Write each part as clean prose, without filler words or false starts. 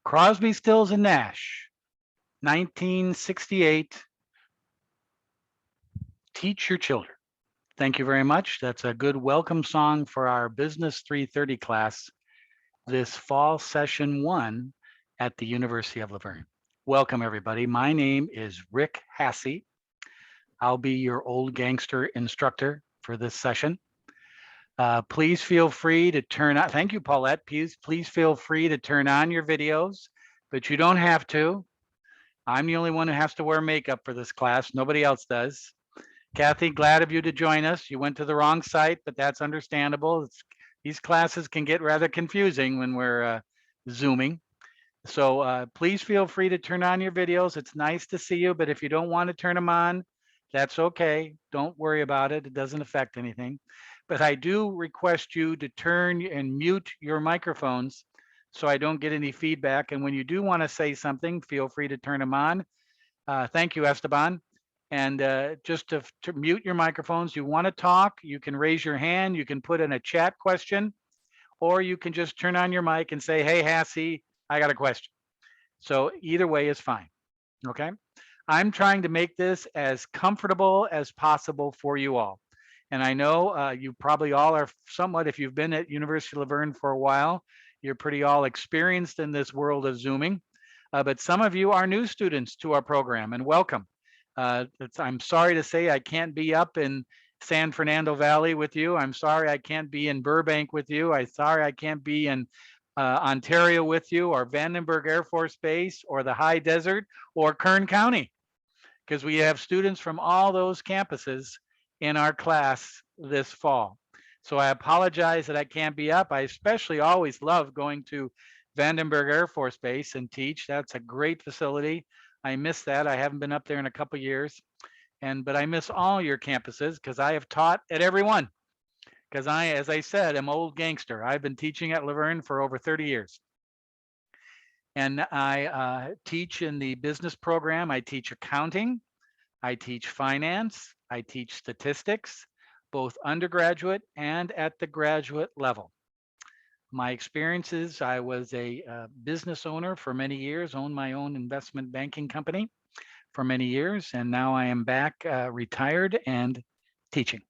Crosby, Stills, and Nash, 1968, Teach Your Children. Thank you very much. That's a good welcome song for our Business 330 class this fall session 1 at the University of La Verne. Welcome, everybody. My name is Rick Hasse. I'll be your old gangster instructor for this session. Please feel free to turn on, thank you, Paulette. Please feel free to turn on your videos, but you don't have to. I'm the only one who has to wear makeup for this class. Nobody else does. Kathy, glad of you to join us. You went to the wrong site, but that's understandable. These classes can get rather confusing when we're Zooming. So please feel free to turn on your videos. It's nice to see you, but if you don't want to turn them on, that's okay. Don't worry about it. It doesn't affect anything. But I do request you to turn and mute your microphones so I don't get any feedback. And when you do want to say something, feel free to turn them on. Thank you, Esteban. And just to mute your microphones, you want to talk, you can raise your hand, you can put in a chat question, or you can just turn on your mic and say, hey, Hasse, I got a question. So either way is fine, okay? I'm trying to make this as comfortable as possible for you all. And I know you probably all are somewhat, if you've been at University of La Verne for a while, you're pretty all experienced in this world of Zooming. But some of you are new students to our program, and welcome. I'm sorry to say I can't be up in San Fernando Valley with you. I'm sorry I can't be in Burbank with you. I'm sorry I can't be in Ontario with you, or Vandenberg Air Force Base, or the High Desert, or Kern County, because we have students from all those campuses in our class this fall. So I apologize that I can't be up. I especially always love going to Vandenberg Air Force Base and teach. That's a great facility. I miss that. I haven't been up there in a couple years. But I miss all your campuses because I have taught at every one. Because I, as I said, am old gangster. I've been teaching at La Verne for over 30 years. And I teach in the business program. I teach accounting. I teach finance. I teach statistics, both undergraduate and at the graduate level. My experiences, I was a business owner for many years, owned my own investment banking company for many years, and now I am back retired and teaching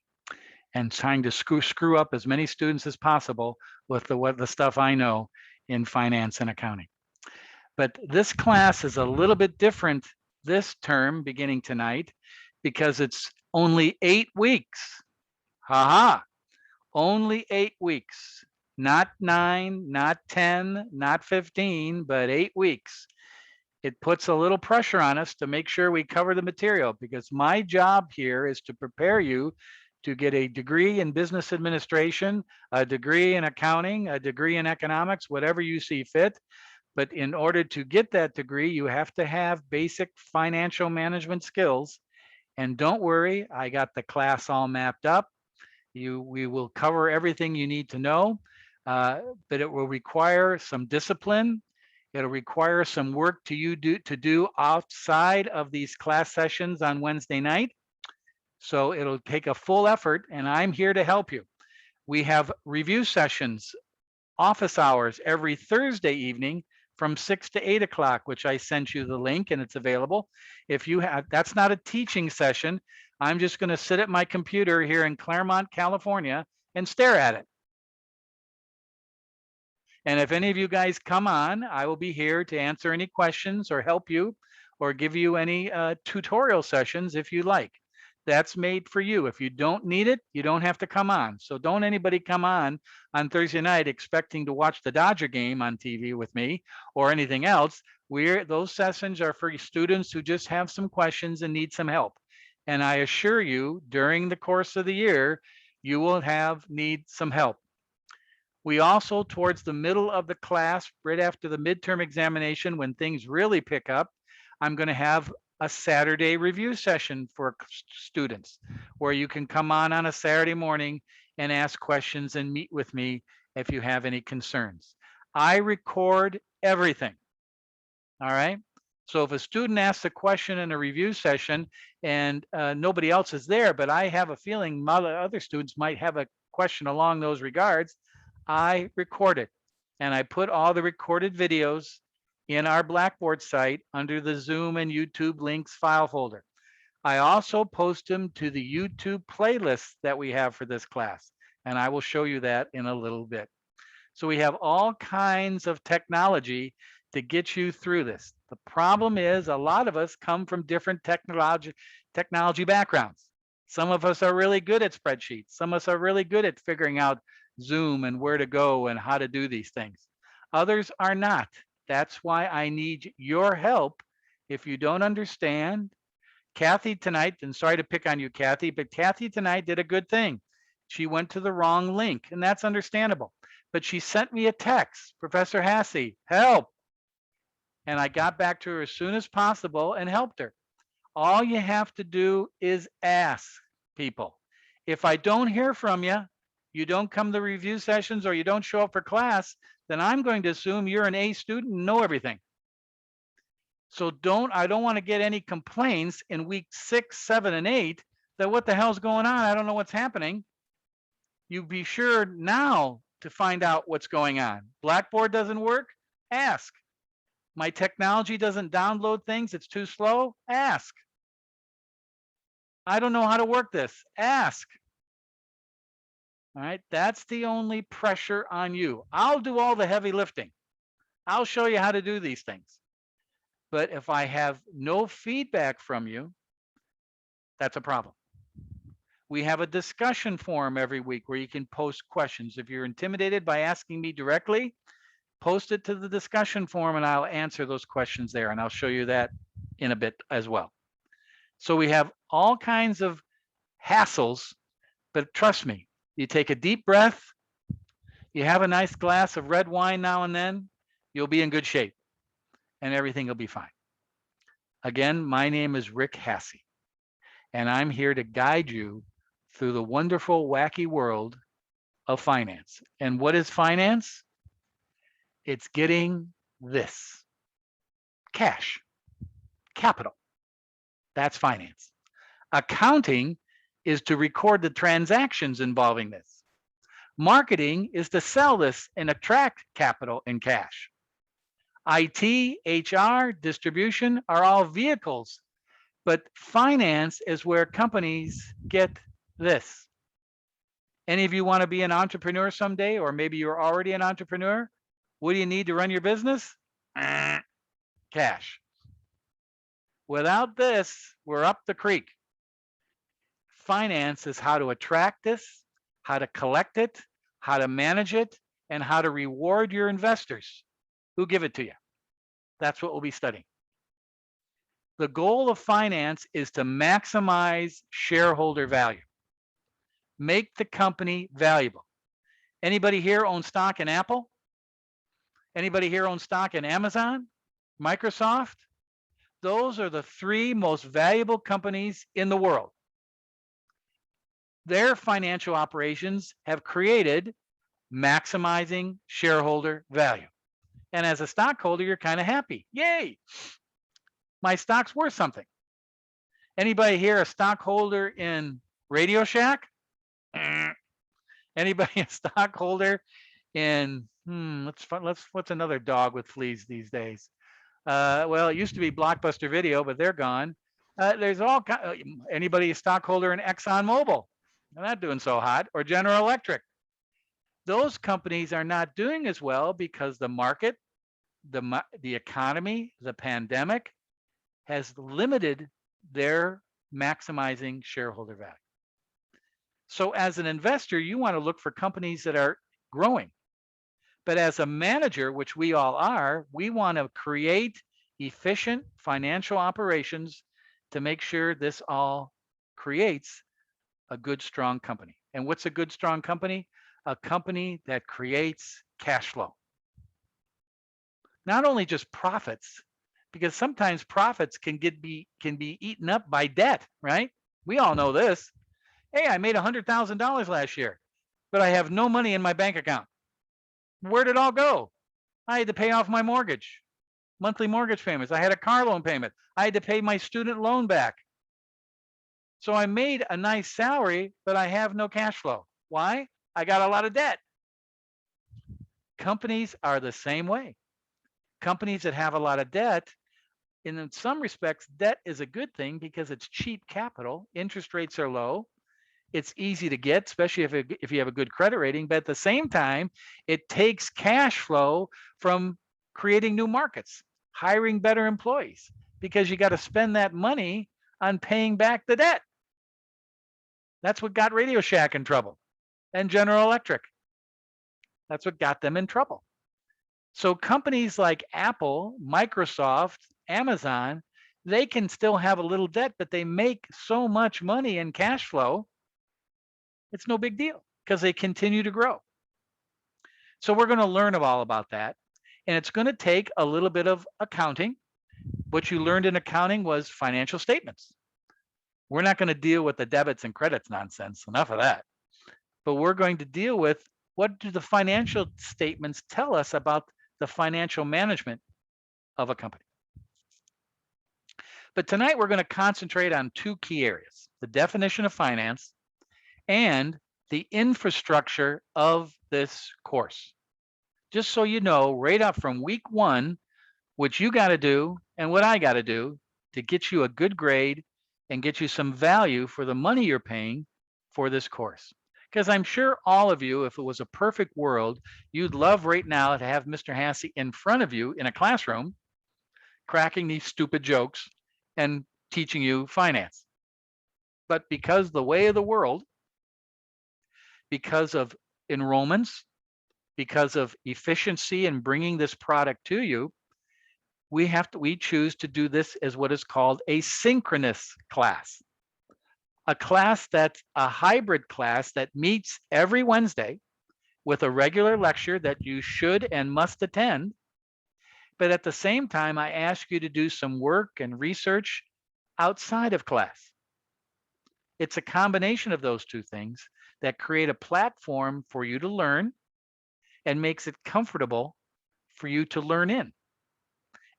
and trying to screw up as many students as possible with the stuff I know in finance and accounting. But this class is a little bit different this term beginning tonight because it's only 8 weeks. Haha, only 8 weeks. Not 9, not 10, not 15, but 8 weeks. It puts a little pressure on us to make sure we cover the material, because my job here is to prepare you to get a degree in business administration, a degree in accounting, a degree in economics, whatever you see fit. But in order to get that degree, you have to have basic financial management skills. And don't worry, I got the class all mapped up. We will cover everything you need to know, but it will require some discipline. It'll require some work to do outside of these class sessions on Wednesday night. So it'll take a full effort, and I'm here to help you. We have review sessions, office hours every Thursday evening from 6 to 8 o'clock, which I sent you the link and it's available. If you have, that's not a teaching session. I'm just going to sit at my computer here in Claremont, California and stare at it. And if any of you guys come on, I will be here to answer any questions or help you or give you any tutorial sessions if you like. That's made for you. If you don't need it, you don't have to come on. So don't anybody come on Thursday night expecting to watch the Dodger game on TV with me or anything else. Those sessions are for students who just have some questions and need some help. And I assure you, during the course of the year, you will need some help. We also, towards the middle of the class, right after the midterm examination, when things really pick up, I'm going to have a Saturday review session for students where you can come on a Saturday morning and ask questions and meet with me if you have any concerns. I record everything. All right. So if a student asks a question in a review session and nobody else is there, but I have a feeling other students might have a question along those regards, I record it and I put all the recorded videos in our Blackboard site under the Zoom and YouTube links file folder. I also post them to the YouTube playlist that we have for this class, and I will show you that in a little bit. So we have all kinds of technology to get you through this. The problem is a lot of us come from different technology backgrounds. Some of us are really good at spreadsheets. Some of us are really good at figuring out Zoom and where to go and how to do these things. Others are not. That's why I need your help. If you don't understand, Kathy tonight, and sorry to pick on you, Kathy, but Kathy tonight did a good thing. She went to the wrong link, and that's understandable. But she sent me a text, Professor Hasse, help. And I got back to her as soon as possible and helped her. All you have to do is ask people. If I don't hear from you, you don't come to review sessions or you don't show up for class, then I'm going to assume you're an A student and know everything. So I don't want to get any complaints in week 6, 7, and 8 that what the hell's going on? I don't know what's happening. You be sure now to find out what's going on. Blackboard doesn't work? Ask. My technology doesn't download things, it's too slow? Ask. I don't know how to work this. Ask. All right, that's the only pressure on you. I'll do all the heavy lifting. I'll show you how to do these things. But if I have no feedback from you, that's a problem. We have a discussion forum every week where you can post questions. If you're intimidated by asking me directly, post it to the discussion forum and I'll answer those questions there. And I'll show you that in a bit as well. So we have all kinds of hassles, but trust me, you take a deep breath, you have a nice glass of red wine now and then, you'll be in good shape and everything will be fine. Again, my name is Rick Hasse, and I'm here to guide you through the wonderful, wacky world of finance. And what is finance? It's getting this: cash, capital. That's finance. Accounting is to record the transactions involving this. Marketing is to sell this and attract capital in cash. IT, HR, distribution are all vehicles, but finance is where companies get this. Any of you want to be an entrepreneur someday, or maybe you're already an entrepreneur? What do you need to run your business? Cash. Without this, we're up the creek. Finance is how to attract this, how to collect it, how to manage it, and how to reward your investors who give it to you. That's what we'll be studying. The goal of finance is to maximize shareholder value. Make the company valuable. Anybody here own stock in Apple? Anybody here own stock in Amazon, Microsoft? Those are the 3 most valuable companies in the world. Their financial operations have created maximizing shareholder value. And as a stockholder, you're kind of happy. Yay, my stock's worth something. Anybody here a stockholder in Radio Shack? Anybody a stockholder in, what's another dog with fleas these days? Well, it used to be Blockbuster Video, but they're gone. There's all anybody a stockholder in ExxonMobil? They're not doing so hot. Or General Electric. Those companies are not doing as well because the market, the economy, the pandemic has limited their maximizing shareholder value. So as an investor, you want to look for companies that are growing. But as a manager, which we all are, we want to create efficient financial operations to make sure this all creates a good, strong company. And what's a good, strong company? A company that creates cash flow. Not only just profits, because sometimes profits can be eaten up by debt, right? We all know this. Hey, I made $100,000 last year, but I have no money in my bank account. Where'd it all go? I had to pay off my mortgage, monthly mortgage payments. I had a car loan payment. I had to pay my student loan back. So I made a nice salary, but I have no cash flow. Why? I got a lot of debt. Companies are the same way. Companies that have a lot of debt, in some respects, debt is a good thing because it's cheap capital. Interest rates are low. It's easy to get, especially if you have a good credit rating. But at the same time, it takes cash flow from creating new markets, hiring better employees, because you got to spend that money on paying back the debt. That's what got Radio Shack in trouble, and General Electric. That's what got them in trouble. So companies like Apple, Microsoft, Amazon, they can still have a little debt, but they make so much money in cash flow, it's no big deal because they continue to grow. So we're going to learn all about that. And it's going to take a little bit of accounting. What you learned in accounting was financial statements. We're not going to deal with the debits and credits nonsense. Enough of that. But we're going to deal with, what do the financial statements tell us about the financial management of a company? But tonight we're going to concentrate on two key areas: the definition of finance and the infrastructure of this course. Just so you know, right up from week one, what you got to do and what I got to do to get you a good grade and get you some value for the money you're paying for this course. Because I'm sure all of you, if it was a perfect world, you'd love right now to have Mr. Hasse in front of you in a classroom, cracking these stupid jokes and teaching you finance. But because the way of the world, because of enrollments, because of efficiency in bringing this product to you, we choose to do this as what is called a synchronous class. A class that's a hybrid class that meets every Wednesday with a regular lecture that you should and must attend. But at the same time, I ask you to do some work and research outside of class. It's a combination of those two things that create a platform for you to learn and makes it comfortable for you to learn in.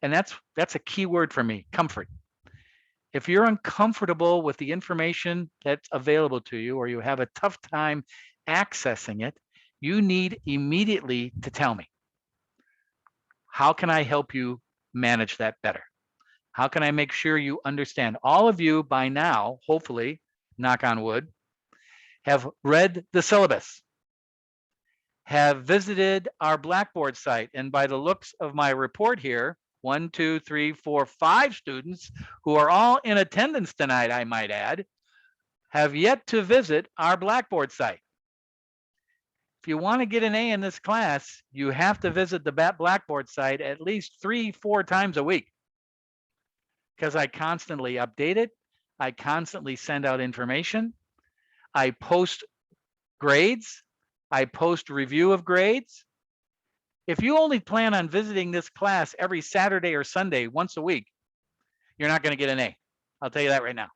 And that's a key word for me: comfort. If you're uncomfortable with the information that's available to you, or you have a tough time accessing it, you need immediately to tell me. How can I help you manage that better? How can I make sure you understand? All of you by now, hopefully, knock on wood, have read the syllabus, have visited our Blackboard site, and by the looks of my report here, 1, 2, 3, 4, 5 students who are all in attendance tonight, I might add, have yet to visit our Blackboard site. If you want to get an A in this class, you have to visit the Blackboard site at least 3-4 times a week, because I constantly update it. I constantly send out information. I post grades. I post review of grades. If you only plan on visiting this class every Saturday or Sunday once a week, you're not going to get an A. I'll tell you that right now.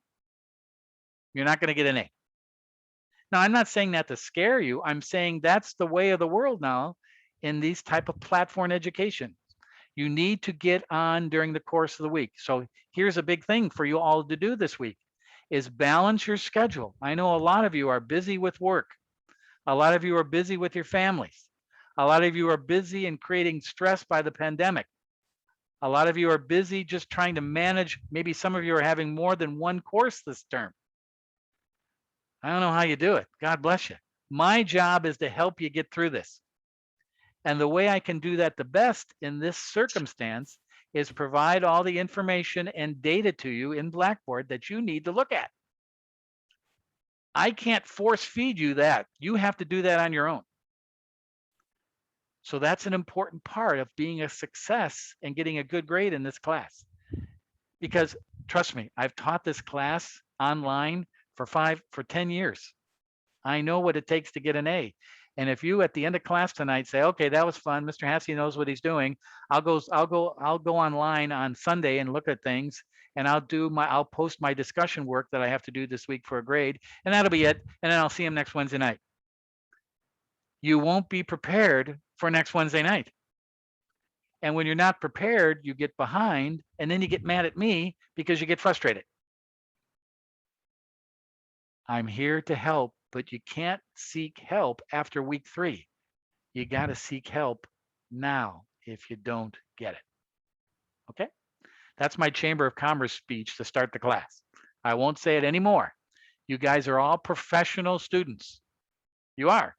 You're not going to get an A. Now, I'm not saying that to scare you. I'm saying that's the way of the world now in these type of platform education. You need to get on during the course of the week. So here's a big thing for you all to do this week is balance your schedule. I know a lot of you are busy with work. A lot of you are busy with your families. A lot of you are busy in creating stress by the pandemic. A lot of you are busy just trying to manage. Maybe some of you are having more than one course this term. I don't know how you do it. God bless you. My job is to help you get through this. And the way I can do that the best in this circumstance is provide all the information and data to you in Blackboard that you need to look at. I can't force feed you that. You have to do that on your own. So that's an important part of being a success and getting a good grade in this class. Because trust me, I've taught this class online for 10 years. I know what it takes to get an A. And if you at the end of class tonight say, okay, that was fun, Mr. Hasse knows what he's doing, I'll go online on Sunday and look at things, and I'll post my discussion work that I have to do this week for a grade, and that'll be it. And then I'll see him next Wednesday night. You won't be prepared for next Wednesday night. And when you're not prepared, you get behind, and then you get mad at me because you get frustrated. I'm here to help, but you can't seek help after week 3. You got to seek help now if you don't get it. Okay. That's my Chamber of Commerce speech to start the class. I won't say it anymore. You guys are all professional students. You are.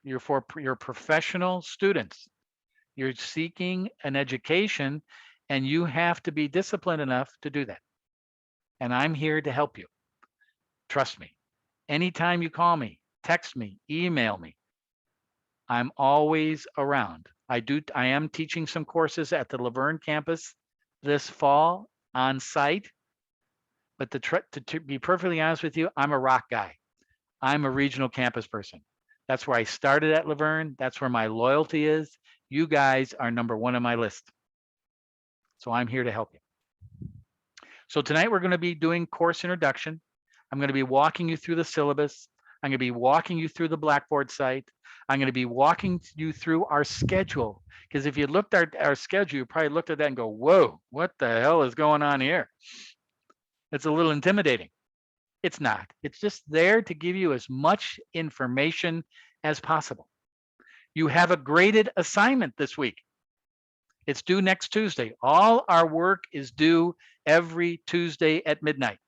You're professional students. You're seeking an education and you have to be disciplined enough to do that. And I'm here to help you. Trust me. Anytime you call me, text me, email me, I'm always around. I am teaching some courses at the Laverne campus this fall on site, but to be perfectly honest with you, I'm a rock guy. I'm a regional campus person. That's where I started at Laverne. That's where my loyalty is. You guys are number one on my list. So I'm here to help you. So tonight we're going to be doing course introduction. I'm going to be walking you through the syllabus. I'm going to be walking you through the Blackboard site. I'm going to be walking you through our schedule. Because if you looked at our schedule, you probably looked at that and go, whoa, what the hell is going on here? It's a little intimidating. It's not. It's just there to give you as much information as possible. You have a graded assignment this week. It's due next Tuesday. All our work is due every Tuesday at midnight,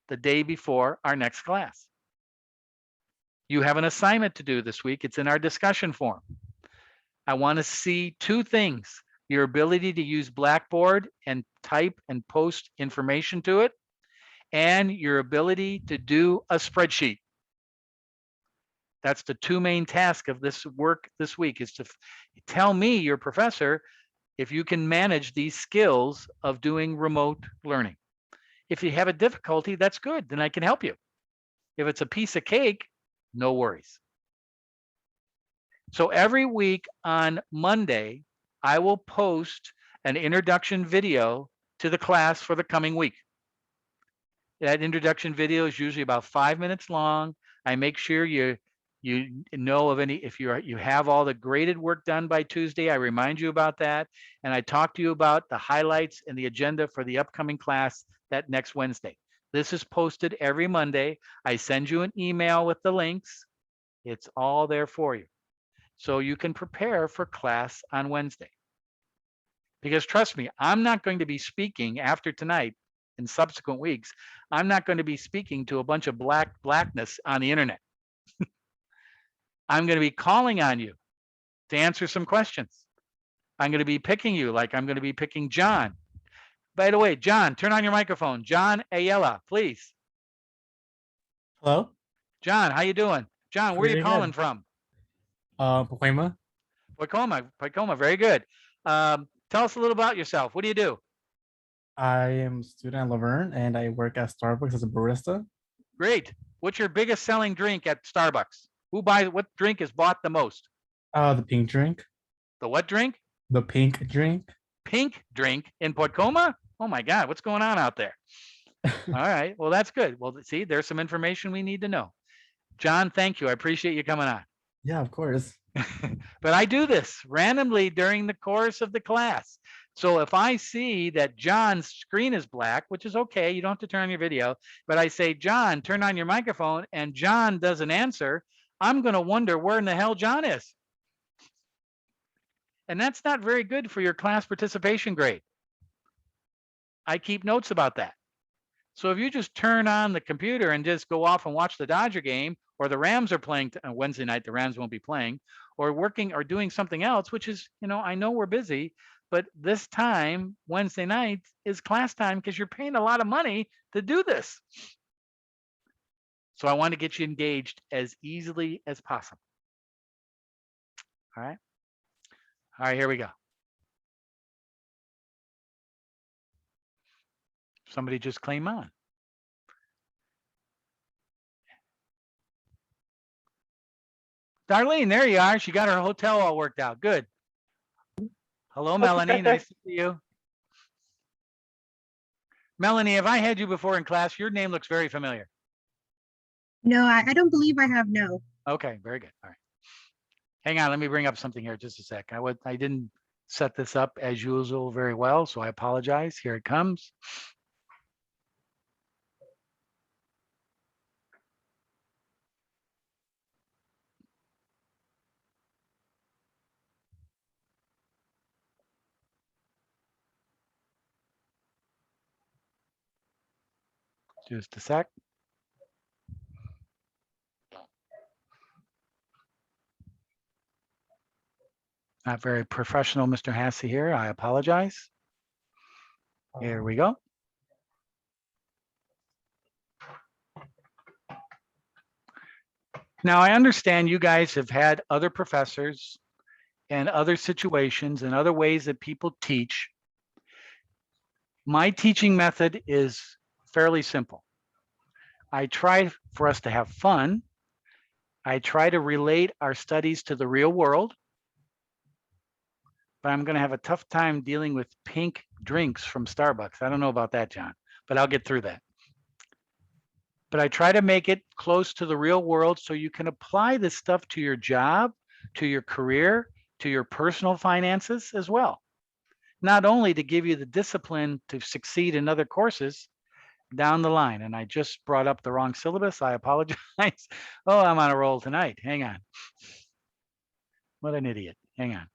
the day before our next class. You have an assignment to do this week. It's in our discussion forum. I want to see two things: your ability to use Blackboard and type and post information to it, and your ability to do a spreadsheet. That's the two main tasks of this work this week, is to tell me, your professor, if you can manage these skills of doing remote learning. If you have a difficulty, that's good. Then I can help you. If it's a piece of cake, no worries. So every week on Monday, I will post an introduction video to the class for the coming week. That introduction video is usually about 5 minutes long. I make sure you know of any, if you have all the graded work done by Tuesday, I remind you about that. And I talk to you about the highlights and the agenda for the upcoming class that next Wednesday. This is posted every Monday. I send you an email with the links. It's all there for you. So you can prepare for class on Wednesday. Because trust me, I'm not going to be speaking after tonight in subsequent weeks. I'm not going to be speaking to a bunch of blackness on the internet. I'm going to be calling on you to answer some questions. I'm going to be picking you, like I'm going to be picking John. By the way, John, turn on your microphone. John Ayala, please. Hello? John, how you doing? John, where are you Pretty calling good. from? Pacoima. Pacoima, very good. Tell us a little about yourself. What do you do? I am a student at Laverne and I work at Starbucks as a barista. Great. What's your biggest selling drink at Starbucks? What drink is bought the most? The pink drink. The what drink? The pink drink. Pink drink in Pacoima? Oh my God, what's going on out there? All right, well, that's good. Well, see, there's some information we need to know. John, thank you. I appreciate you coming on. Yeah, of course. But I do this randomly during the course of the class. So if I see that John's screen is black, which is okay, you don't have to turn on your video, but I say, John, turn on your microphone, and John doesn't answer, I'm going to wonder where in the hell John is. And that's not very good for your class participation grade. I keep notes about that. So if you just turn on the computer and just go off and watch the Dodger game, or the Rams are playing Wednesday night, the Rams won't be playing, or working or doing something else, which is, I know we're busy, but this time, Wednesday night, is class time because you're paying a lot of money to do this. So I want to get you engaged as easily as possible. All right. All right, here we go. Somebody just claim on. Darlene, there you are. She got her hotel all worked out. Good. Hello, Melanie. Nice to see you. Melanie, have I had you before in class? Your name looks very familiar. No, I don't believe I have, no. Okay, very good. All right. Hang on, let me bring up something here just a sec. I didn't set this up as usual very well, so I apologize. Here it comes. Just a sec. Not very professional, Mr. Hassey here. I apologize. Here we go. Now, I understand you guys have had other professors and other situations and other ways that people teach. My teaching method is fairly simple. I try for us to have fun. I try to relate our studies to the real world. But I'm going to have a tough time dealing with pink drinks from Starbucks. I don't know about that, John, but I'll get through that. But I try to make it close to the real world so you can apply this stuff to your job, to your career, to your personal finances as well. Not only to give you the discipline to succeed in other courses down the line. And I just brought up the wrong syllabus. I apologize. Oh, I'm on a roll tonight. Hang on. What an idiot. Hang on.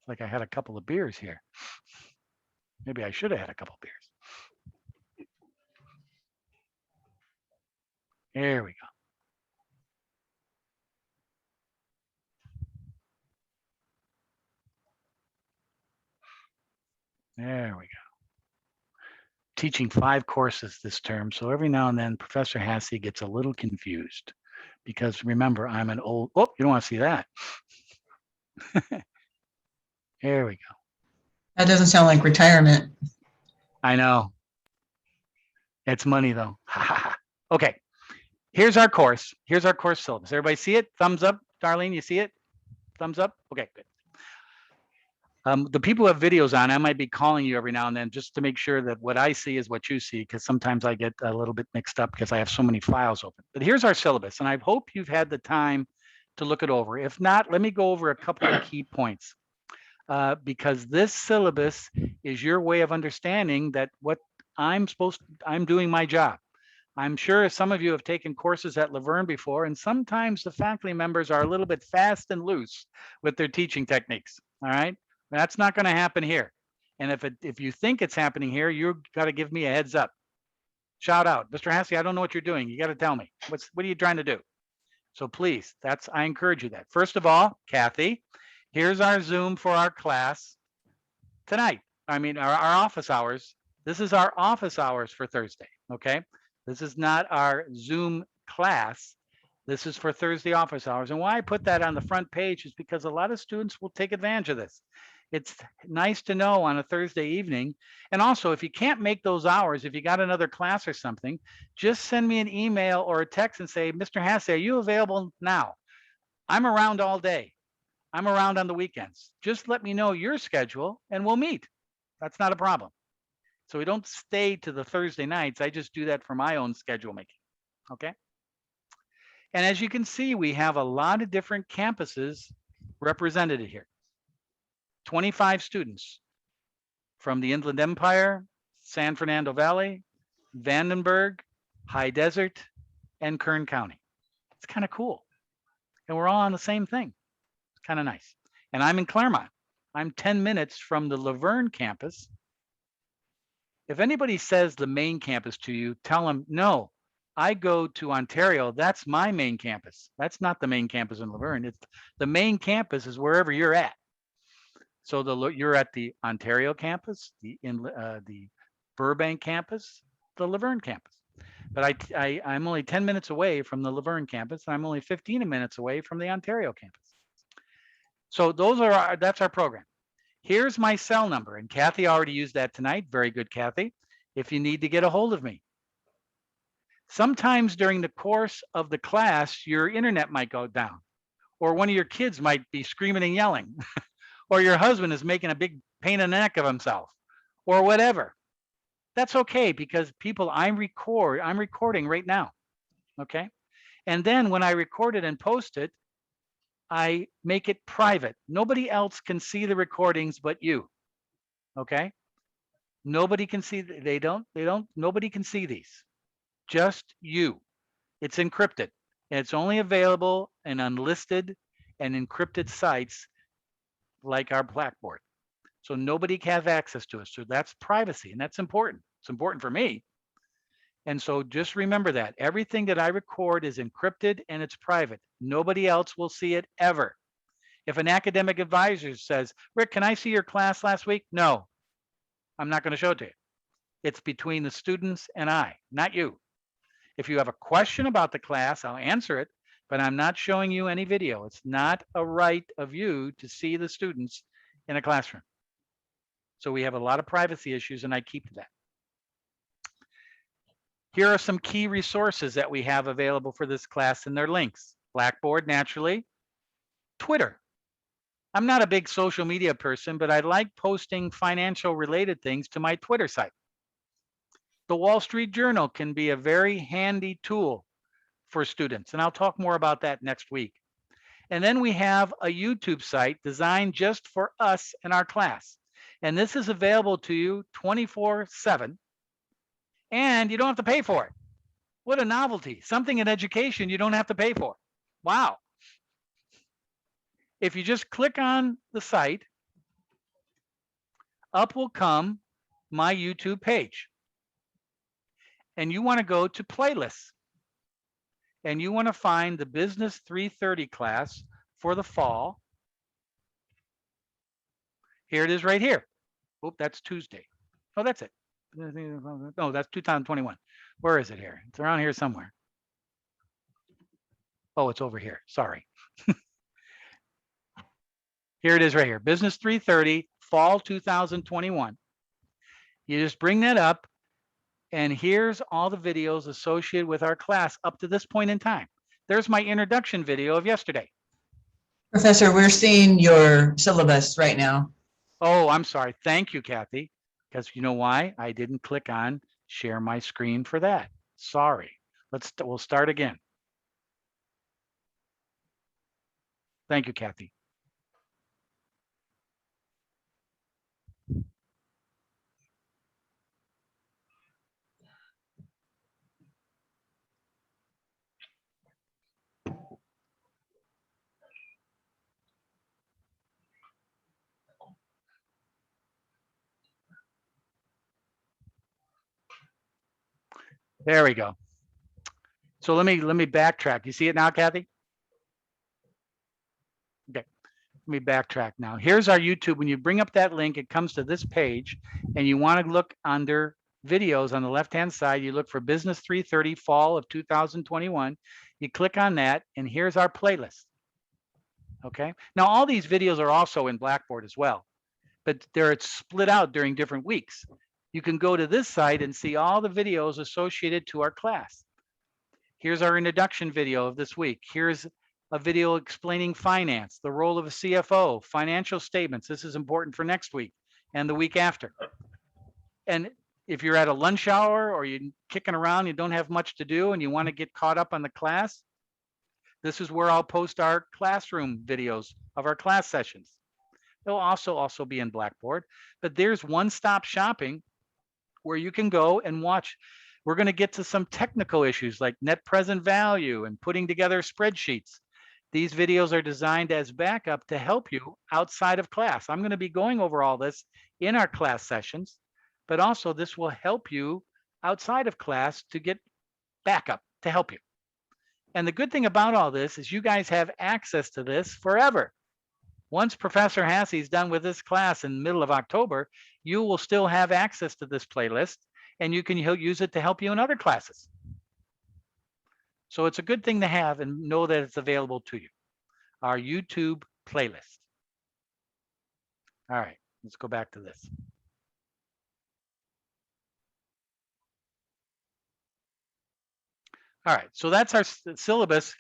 It's like I had a couple of beers here. Maybe I should have had a couple of beers. There we go. There we go. Teaching 5 courses this term, so every now and then Professor Hassey gets a little confused because remember, I'm an old, oh, you don't want to see that. There we go. That doesn't sound like retirement. I know. It's money though. Okay, here's our course. Here's our course syllabus. Everybody see it? Thumbs up. Darlene, you see it? Thumbs up? Okay, good. The people who have videos on, I might be calling you every now and then just to make sure that what I see is what you see, because sometimes I get a little bit mixed up because I have so many files open. But here's our syllabus, and I hope you've had the time to look it over. If not, let me go over a couple of key points, because this syllabus is your way of understanding that what I'm doing my job. I'm sure some of you have taken courses at Laverne before, and sometimes the faculty members are a little bit fast and loose with their teaching techniques, all right? That's not going to happen here. And if you think it's happening here, you've got to give me a heads up. Shout out, Mr. Hassey, I don't know what you're doing. You got to tell me. What are you trying to do? So please, I encourage you that. First of all, Kathy, here's our Zoom for our class tonight. I mean, our office hours. This is our office hours for Thursday, okay? This is not our Zoom class. This is for Thursday office hours. And why I put that on the front page is because a lot of students will take advantage of this. It's nice to know on a Thursday evening. And also, if you can't make those hours, if you got another class or something, just send me an email or a text and say, Mr. Hassey, are you available now? I'm around all day. I'm around on the weekends. Just let me know your schedule and we'll meet. That's not a problem. So we don't stay to the Thursday nights. I just do that for my own schedule making, okay? And as you can see, we have a lot of different campuses represented here. 25 students from the Inland Empire, San Fernando Valley, Vandenberg, High Desert, and Kern County. It's kind of cool. And we're all on the same thing. It's kind of nice. And I'm in Claremont. I'm 10 minutes from the Laverne campus. If anybody says the main campus to you, tell them, no, I go to Ontario. That's my main campus. That's not the main campus in Laverne. It's the main campus is wherever you're at. So you're at the Ontario campus, the Burbank campus, the Laverne campus. But I'm only 10 minutes away from the Laverne campus, and I'm only 15 minutes away from the Ontario campus. So that's our program. Here's my cell number, and Kathy already used that tonight. Very good, Kathy. If you need to get a hold of me. Sometimes during the course of the class, your internet might go down, or one of your kids might be screaming and yelling. Or your husband is making a big pain in the neck of himself, or whatever. That's okay, because people, I'm recording right now, okay? And then when I record it and post it, I make it private. Nobody else can see the recordings but you, okay? Nobody can see, nobody can see these, just you. It's encrypted, and it's only available in unlisted and encrypted sites like our Blackboard. So nobody can have access to it. So that's privacy, and that's important. It's important for me. And so just remember that everything that I record is encrypted and it's private. Nobody else will see it ever. If an academic advisor says, Rick, can I see your class last week? No, I'm not going to show it to you. It's between the students and I, not you. If you have a question about the class, I'll answer it, but I'm not showing you any video. It's not a right of you to see the students in a classroom. So we have a lot of privacy issues, and I keep that. Here are some key resources that we have available for this class and their links. Blackboard, naturally. Twitter. I'm not a big social media person, but I like posting financial related things to my Twitter site. The Wall Street Journal can be a very handy tool for students, and I'll talk more about that next week. And then we have a YouTube site designed just for us and our class. And this is available to you 24/7. And you don't have to pay for it. What a novelty. Something in education you don't have to pay for. Wow. If you just click on the site, up will come my YouTube page. And you want to go to playlists. And you want to find the Business 330 class for the fall. Here it is right here. Oop, that's Tuesday. Oh, that's it. No, that's 2021. Where is it here? It's around here somewhere. Oh, it's over here. Sorry. Here it is right here. Business 330, fall 2021. You just bring that up, and here's all the videos associated with our class up to this point in time. There's my introduction video of yesterday. Professor, we're seeing your syllabus right now. Oh, I'm sorry. Thank you, Kathy. Because you know why? I didn't click on share my screen for that. Sorry. We'll start again. Thank you, Kathy. There we go. So let me backtrack. You see it now, Kathy? Okay. Let me backtrack now. Here's our YouTube. When you bring up that link, it comes to this page, and you want to look under videos on the left-hand side. You look for Business 330 Fall of 2021. You click on that, and here's our playlist. Okay. Now, all these videos are also in Blackboard as well, but they're split out during different weeks. You can go to this site and see all the videos associated to our class. Here's our introduction video of this week. Here's a video explaining finance, the role of a CFO, financial statements. This is important for next week and the week after. And if you're at a lunch hour or you're kicking around, you don't have much to do and you want to get caught up on the class, this is where I'll post our classroom videos of our class sessions. They'll also be in Blackboard, but there's one-stop shopping where you can go and watch. We're going to get to some technical issues like net present value and putting together spreadsheets. These videos are designed as backup to help you outside of class. I'm going to be going over all this in our class sessions, but also this will help you outside of class to get backup to help you. And the good thing about all this is you guys have access to this forever. Once Professor Hassey's done with this class in the middle of October, you will still have access to this playlist and you can use it to help you in other classes. So it's a good thing to have and know that it's available to you. Our YouTube playlist. All right, let's go back to this. All right, so that's our syllabus,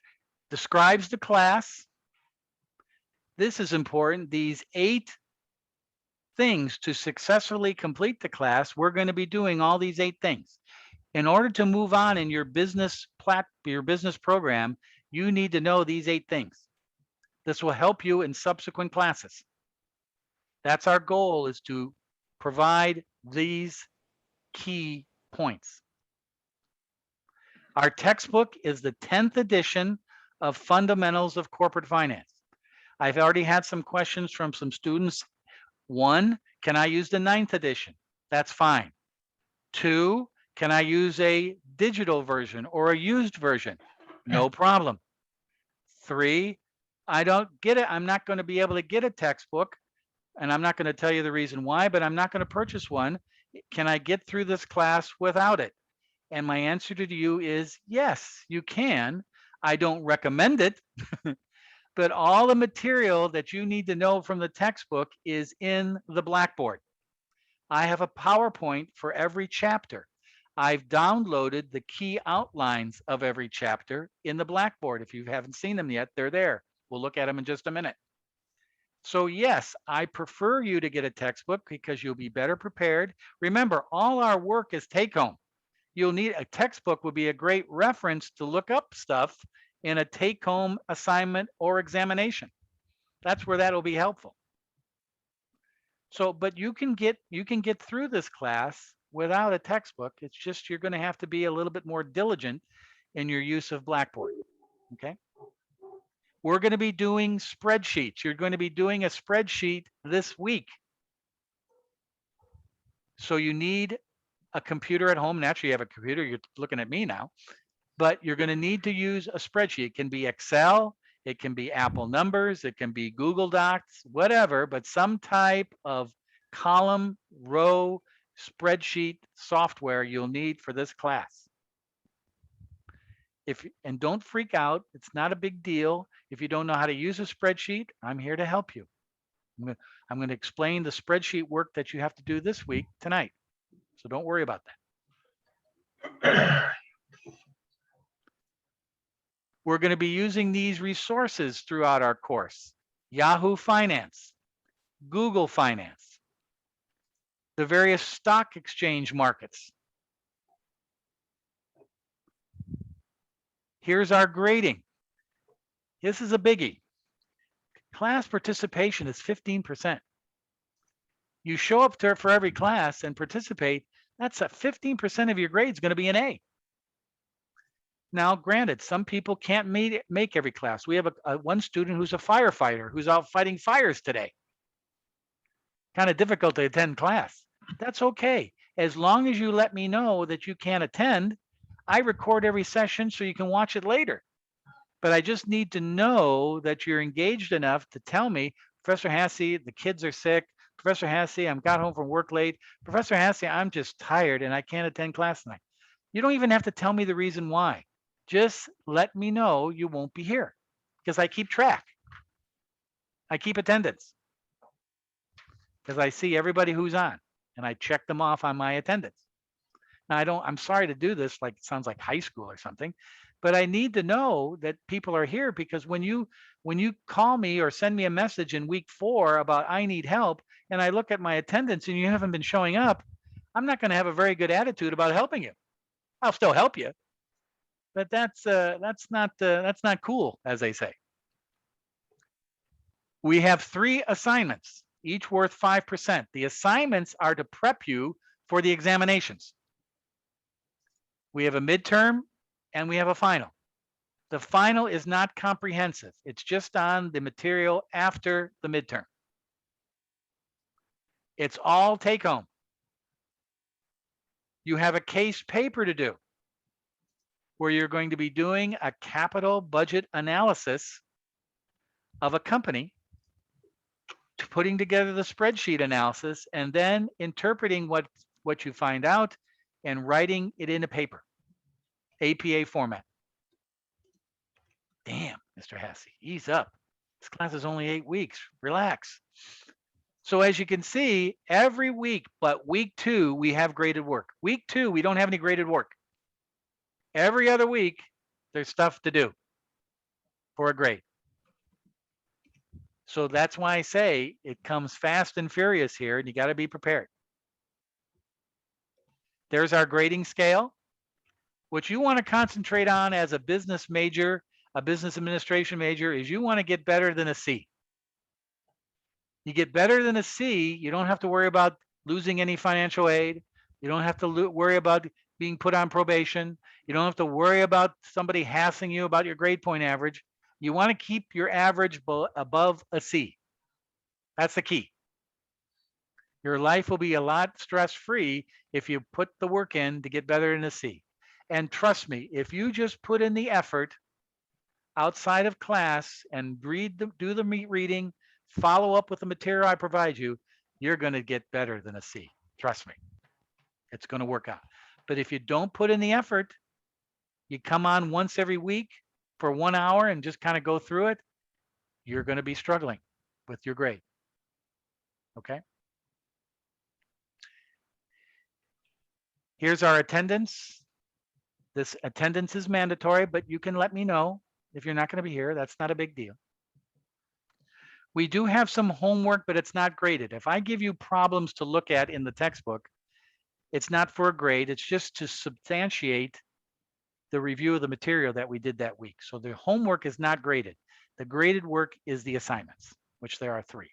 describes the class. This is important. These 8 things to successfully complete the class, we're going to be doing all these 8 things. In order to move on in your business program, you need to know these 8 things. This will help you in subsequent classes. That's our goal, is to provide these key points. Our textbook is the 10th edition of Fundamentals of Corporate Finance. I've already had some questions from some students. One, can I use the 9th edition? That's fine. 2, can I use a digital version or a used version? No problem. 3, I don't get it. I'm not going to be able to get a textbook, and I'm not going to tell you the reason why, but I'm not going to purchase one. Can I get through this class without it? And my answer to you is yes, you can. I don't recommend it, but all the material that you need to know from the textbook is in the Blackboard. I have a PowerPoint for every chapter. I've downloaded the key outlines of every chapter in the Blackboard. If you haven't seen them yet, they're there. We'll look at them in just a minute. So yes, I prefer you to get a textbook because you'll be better prepared. Remember, all our work is take home. You'll need a textbook would be a great reference to look up stuff in a take home assignment or examination. That's where that'll be helpful. So, but you can get through this class without a textbook. It's just you're going to have to be a little bit more diligent in your use of Blackboard. Okay. We're going to be doing spreadsheets. You're going to be doing a spreadsheet this week. So you need a computer at home. Naturally, you have a computer. You're looking at me now, but you're going to need to use a spreadsheet. It can be Excel. It can be Apple Numbers. It can be Google Docs, whatever, but some type of column, row, spreadsheet software you'll need for this class. And don't freak out. It's not a big deal. If you don't know how to use a spreadsheet, I'm here to help you. I'm going to explain the spreadsheet work that you have to do this week tonight. So don't worry about that. We're going to be using these resources throughout our course. Yahoo Finance, Google Finance, the various stock exchange markets. Here's our grading. This is a biggie. Class participation is 15%. You show up for every class and participate, that's a 15% of your grade is going to be an A. Now, granted, some people can't make every class. We have one student who's a firefighter who's out fighting fires today. Kind of difficult to attend class. That's okay. As long as you let me know that you can't attend, I record every session so you can watch it later. But I just need to know that you're engaged enough to tell me, Professor Hasse, the kids are sick. Professor Hasse, I got home from work late. Professor Hasse, I'm just tired and I can't attend class tonight. You don't even have to tell me the reason why. Just let me know you won't be here because I keep track. I keep attendance because I see everybody who's on and I check them off on my attendance. Now I'm sorry to do this, like it sounds like high school or something, but I need to know that people are here because when you call me or send me a message in week 4 about I need help and I look at my attendance and you haven't been showing up, I'm not going to have a very good attitude about helping you. I'll still help you. But that's not cool, as they say. We have 3 assignments, each worth 5%. The assignments are to prep you for the examinations. We have a midterm and we have a final. The final is not comprehensive. It's just on the material after the midterm. It's all take home. You have a case paper to do, where you're going to be doing a capital budget analysis of a company, putting together the spreadsheet analysis, and then interpreting what you find out and writing it in a paper, APA format. Damn, Mr. Hasse, ease up. This class is only 8 weeks. Relax. So as you can see, every week but week 2, we have graded work. Week 2, we don't have any graded work. Every other week, there's stuff to do for a grade. So that's why I say it comes fast and furious here, and you got to be prepared. There's our grading scale. What you want to concentrate on as a business major, a business administration major, is you want to get better than a C. You get better than a C, you don't have to worry about losing any financial aid. You don't have to worry about being put on probation. You don't have to worry about somebody hassling you about your grade point average. You want to keep your average above a C. That's the key. Your life will be a lot stress-free if you put the work in to get better than a C. And trust me, if you just put in the effort outside of class and do the reading, follow up with the material I provide you, you're going to get better than a C. Trust me, it's going to work out. But if you don't put in the effort, you come on once every week for 1 hour and just kind of go through it, you're going to be struggling with your grade. Okay. Here's our attendance. This attendance is mandatory, but you can let me know if you're not going to be here. That's not a big deal. We do have some homework, but it's not graded. If I give you problems to look at in the textbook, it's not for a grade. It's just to substantiate the review of the material that we did that week. So the homework is not graded. The graded work is the assignments, which there are 3.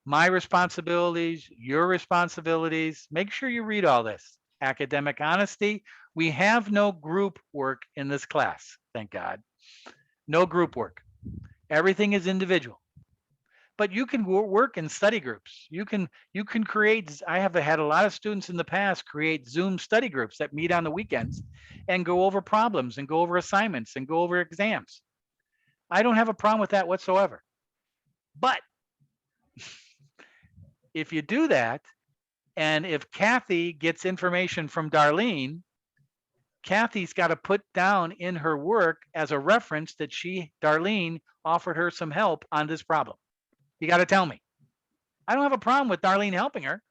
My responsibilities, your responsibilities, make sure you read all this. Academic honesty. We have no group work in this class, thank God. No group work. Everything is individual. But you can work in study groups. You can create, I have had a lot of students in the past create Zoom study groups that meet on the weekends and go over problems and go over assignments and go over exams. I don't have a problem with that whatsoever. But if you do that, and if Kathy gets information from Darlene, Kathy's got to put down in her work as a reference that Darlene offered her some help on this problem. You got to tell me. I don't have a problem with Darlene helping her,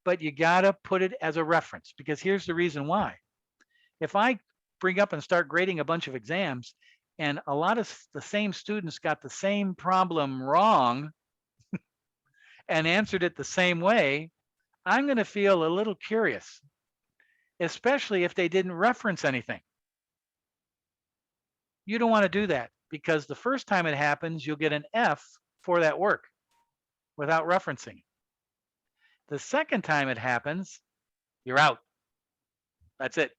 but you got to put it as a reference, because here's the reason why. If I bring up and start grading a bunch of exams and a lot of the same students got the same problem wrong and answered it the same way, I'm going to feel a little curious, especially if they didn't reference anything. You don't want to do that, because the first time it happens, you'll get an F for that work without referencing. The second time it happens, you're out. That's it.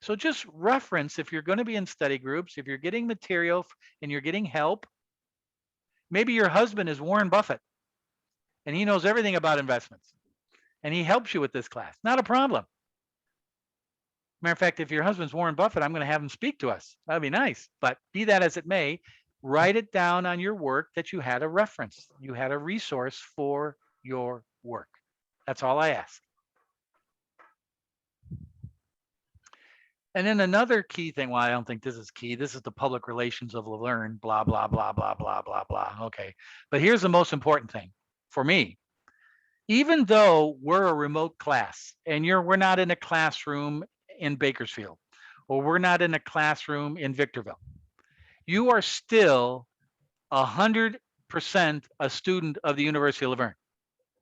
So just reference if you're going to be in study groups, if you're getting material and you're getting help. Maybe your husband is Warren Buffett and he knows everything about investments and he helps you with this class. Not a problem. Matter of fact, if your husband's Warren Buffett, I'm going to have him speak to us. That'd be nice. But be that as it may, write it down on your work that you had a reference. You had a resource for your work. That's all I ask. And then another key thing, well, I don't think this is key. This is the public relations of Laverne, blah, blah, blah, blah, blah, blah, blah. Okay. But here's the most important thing for me. Even though we're a remote class and we're not in a classroom in Bakersfield, or we're not in a classroom in Victorville, you are still 100% a student of the University of Laverne.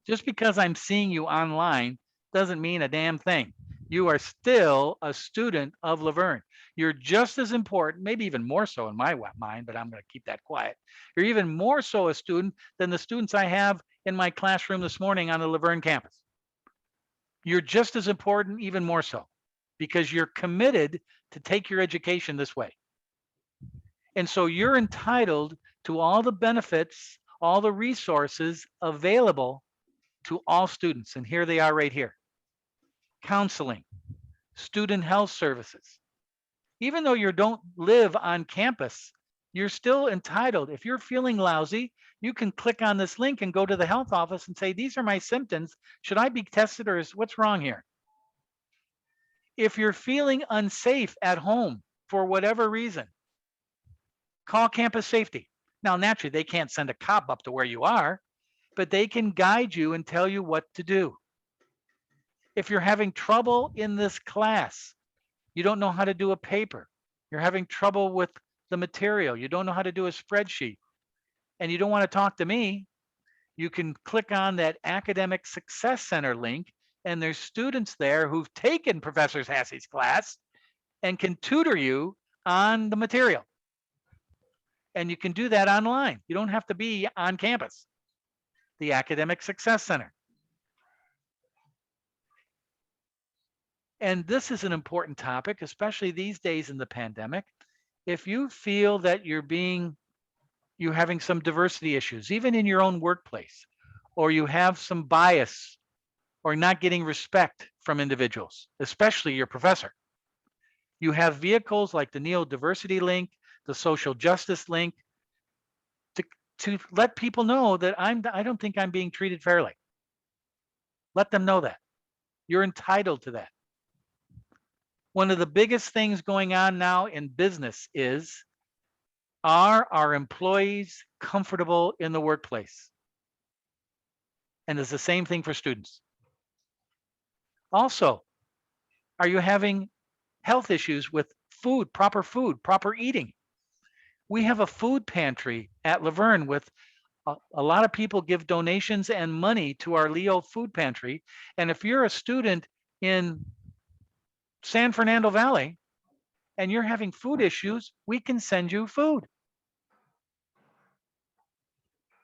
Just because I'm seeing you online doesn't mean a damn thing. You are still a student of Laverne. You're just as important, maybe even more so in my mind, but I'm going to keep that quiet. You're even more so a student than the students I have in my classroom this morning on the Laverne campus. You're just as important, even more so, because you're committed to take your education this way. And so you're entitled to all the benefits, all the resources available to all students. And here they are right here. Counseling, student health services. Even though you don't live on campus, you're still entitled. If you're feeling lousy, you can click on this link and go to the health office and say, these are my symptoms. Should I be tested, or what's wrong here? If you're feeling unsafe at home for whatever reason, call campus safety. Now, naturally, they can't send a cop up to where you are, but they can guide you and tell you what to do. If you're having trouble in this class, you don't know how to do a paper, you're having trouble with the material, you don't know how to do a spreadsheet, and you don't want to talk to me, you can click on that Academic Success Center link, and there's students there who've taken Professor Hassey's class and can tutor you on the material. And you can do that online. You don't have to be on campus. The Academic Success Center. And this is an important topic, especially these days in the pandemic. If you feel that you're having some diversity issues, even in your own workplace, or you have some bias or not getting respect from individuals, especially your professor, you have vehicles like the Neurodiversity Link, the Social Justice Link, to let people know that I don't think I'm being treated fairly. Let them know that. You're entitled to that. One of the biggest things going on now in business is, are our employees comfortable in the workplace? And it's the same thing for students. Also, are you having health issues with food, proper eating? We have a food pantry at Laverne with a lot of people give donations and money to our Leo food pantry. And if you're a student in San Fernando Valley and you're having food issues, we can send you food.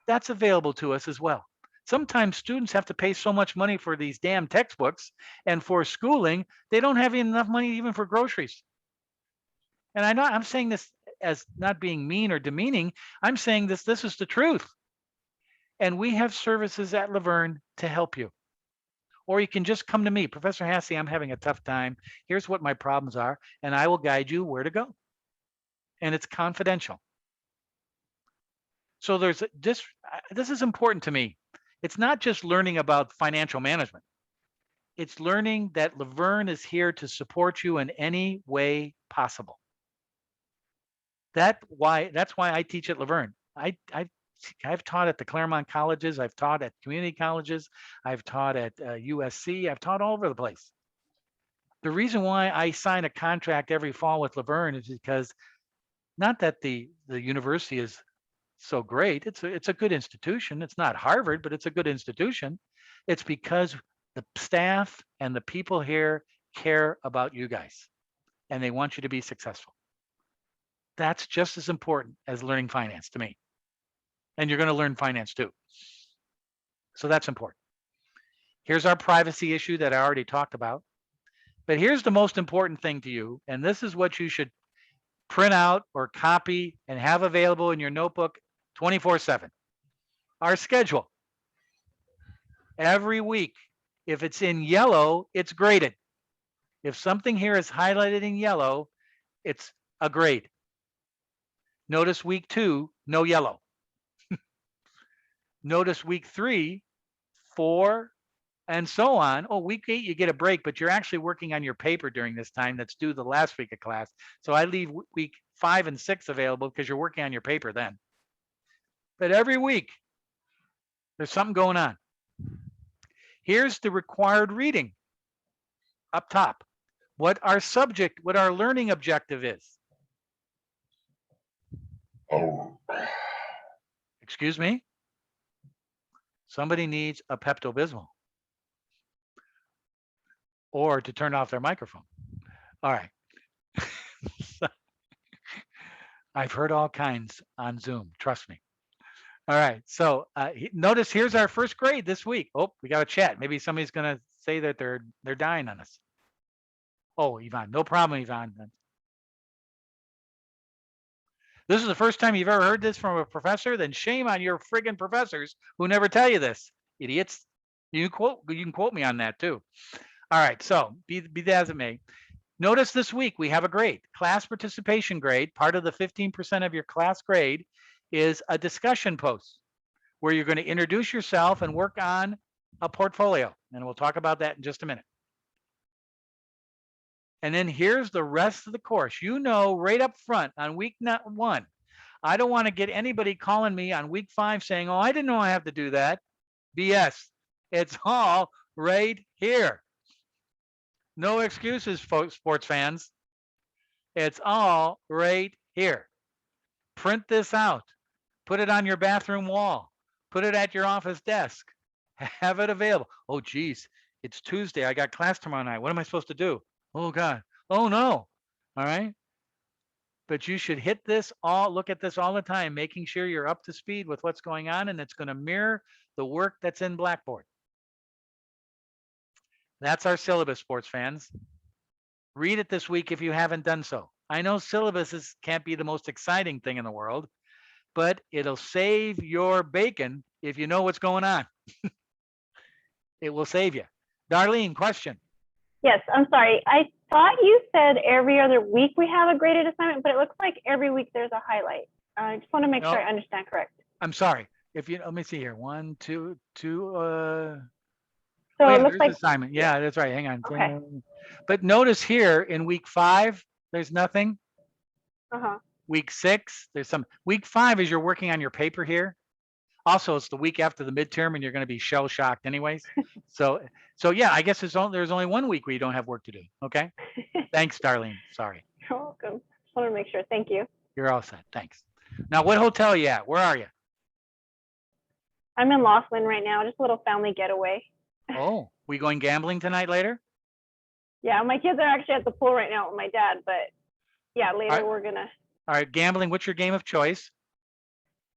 That's available to us as well. Sometimes students have to pay so much money for these damn textbooks and for schooling, they don't have enough money even for groceries. And I'm saying this as not being mean or demeaning. I'm saying this is the truth. And we have services at Laverne to help you. Or you can just come to me, Professor Hasse, I'm having a tough time. Here's what my problems are, and I will guide you where to go. And it's confidential. So this is important to me. It's not just learning about financial management. It's learning that Laverne is here to support you in any way possible. That's why I teach at Laverne. I've taught at the Claremont colleges. I've taught at community colleges. I've taught at USC. I've taught all over the place. The reason why I sign a contract every fall with Laverne is because not that the university is so great. It's a good institution. It's not Harvard, but it's a good institution. It's because the staff and the people here care about you guys, and they want you to be successful. That's just as important as learning finance to me. And you're going to learn finance too. So that's important. Here's our privacy issue that I already talked about. But here's the most important thing to you, and this is what you should print out or copy and have available in your notebook 24/7. Our schedule. Every week, if it's in yellow, it's graded. If something here is highlighted in yellow, it's a grade. Notice week 2, no yellow. Notice week 3, 4, and so on. Oh, week 8, you get a break, but you're actually working on your paper during this time that's due the last week of class. So I leave week 5 and 6 available because you're working on your paper then. But every week, there's something going on. Here's the required reading up top. What our learning objective is. Oh. Excuse me? Somebody needs a Pepto-Bismol. Or to turn off their microphone. All right. I've heard all kinds on Zoom, trust me. All right, so notice here's our first grade this week. Oh, we got a chat. Maybe somebody's gonna say that they're dying on us. Oh, Yvonne, no problem, Yvonne. This is the first time you've ever heard this from a professor, then shame on your friggin' professors who never tell you this, idiots. You can quote me on that too. All right, so be that as it may. Notice this week we have a grade, class participation grade. Part of the 15% of your class grade is a discussion post where you're going to introduce yourself and work on a portfolio. And we'll talk about that in just a minute. And then here's the rest of the course. You know, right up front on week 1, I don't want to get anybody calling me on week 5 saying, oh, I didn't know I have to do that. BS. It's all right here. No excuses, folks, sports fans. It's all right here. Print this out. Put it on your bathroom wall. Put it at your office desk. Have it available. Oh, geez, it's Tuesday. I got class tomorrow night. What am I supposed to do? Oh, God. Oh, no. All right. But you should look at this all the time, making sure you're up to speed with what's going on, and it's going to mirror the work that's in Blackboard. That's our syllabus, sports fans. Read it this week if you haven't done so. I know syllabuses can't be the most exciting thing in the world, but it'll save your bacon if you know what's going on. It will save you. Darlene, question. Yes, I'm sorry. I thought you said every other week we have a graded assignment, but it looks like every week there's a highlight. I just want to make sure No. I understand correct. I'm sorry. If you, let me see here. One, two, So oh, yeah, it looks there's like, assignment. Yeah, that's right. Hang on. Okay. But notice here in week 5, there's nothing. uh-huh. Week 6, there's some. Week 5 is you're working on your paper here. Also, it's the week after the midterm and you're going to be shell shocked anyways. So yeah, I guess there's only 1 week where you don't have work to do. Okay. Thanks, Darlene. Sorry. You're welcome. Just want to make sure. Thank you. You're all set. Thanks. Now, what hotel are you at? Where are you? I'm in Laughlin right now, just a little family getaway. Oh, we going gambling tonight later? Yeah, my kids are actually at the pool right now with my dad, but yeah, later right. we're gonna. All right, gambling. What's your game of choice?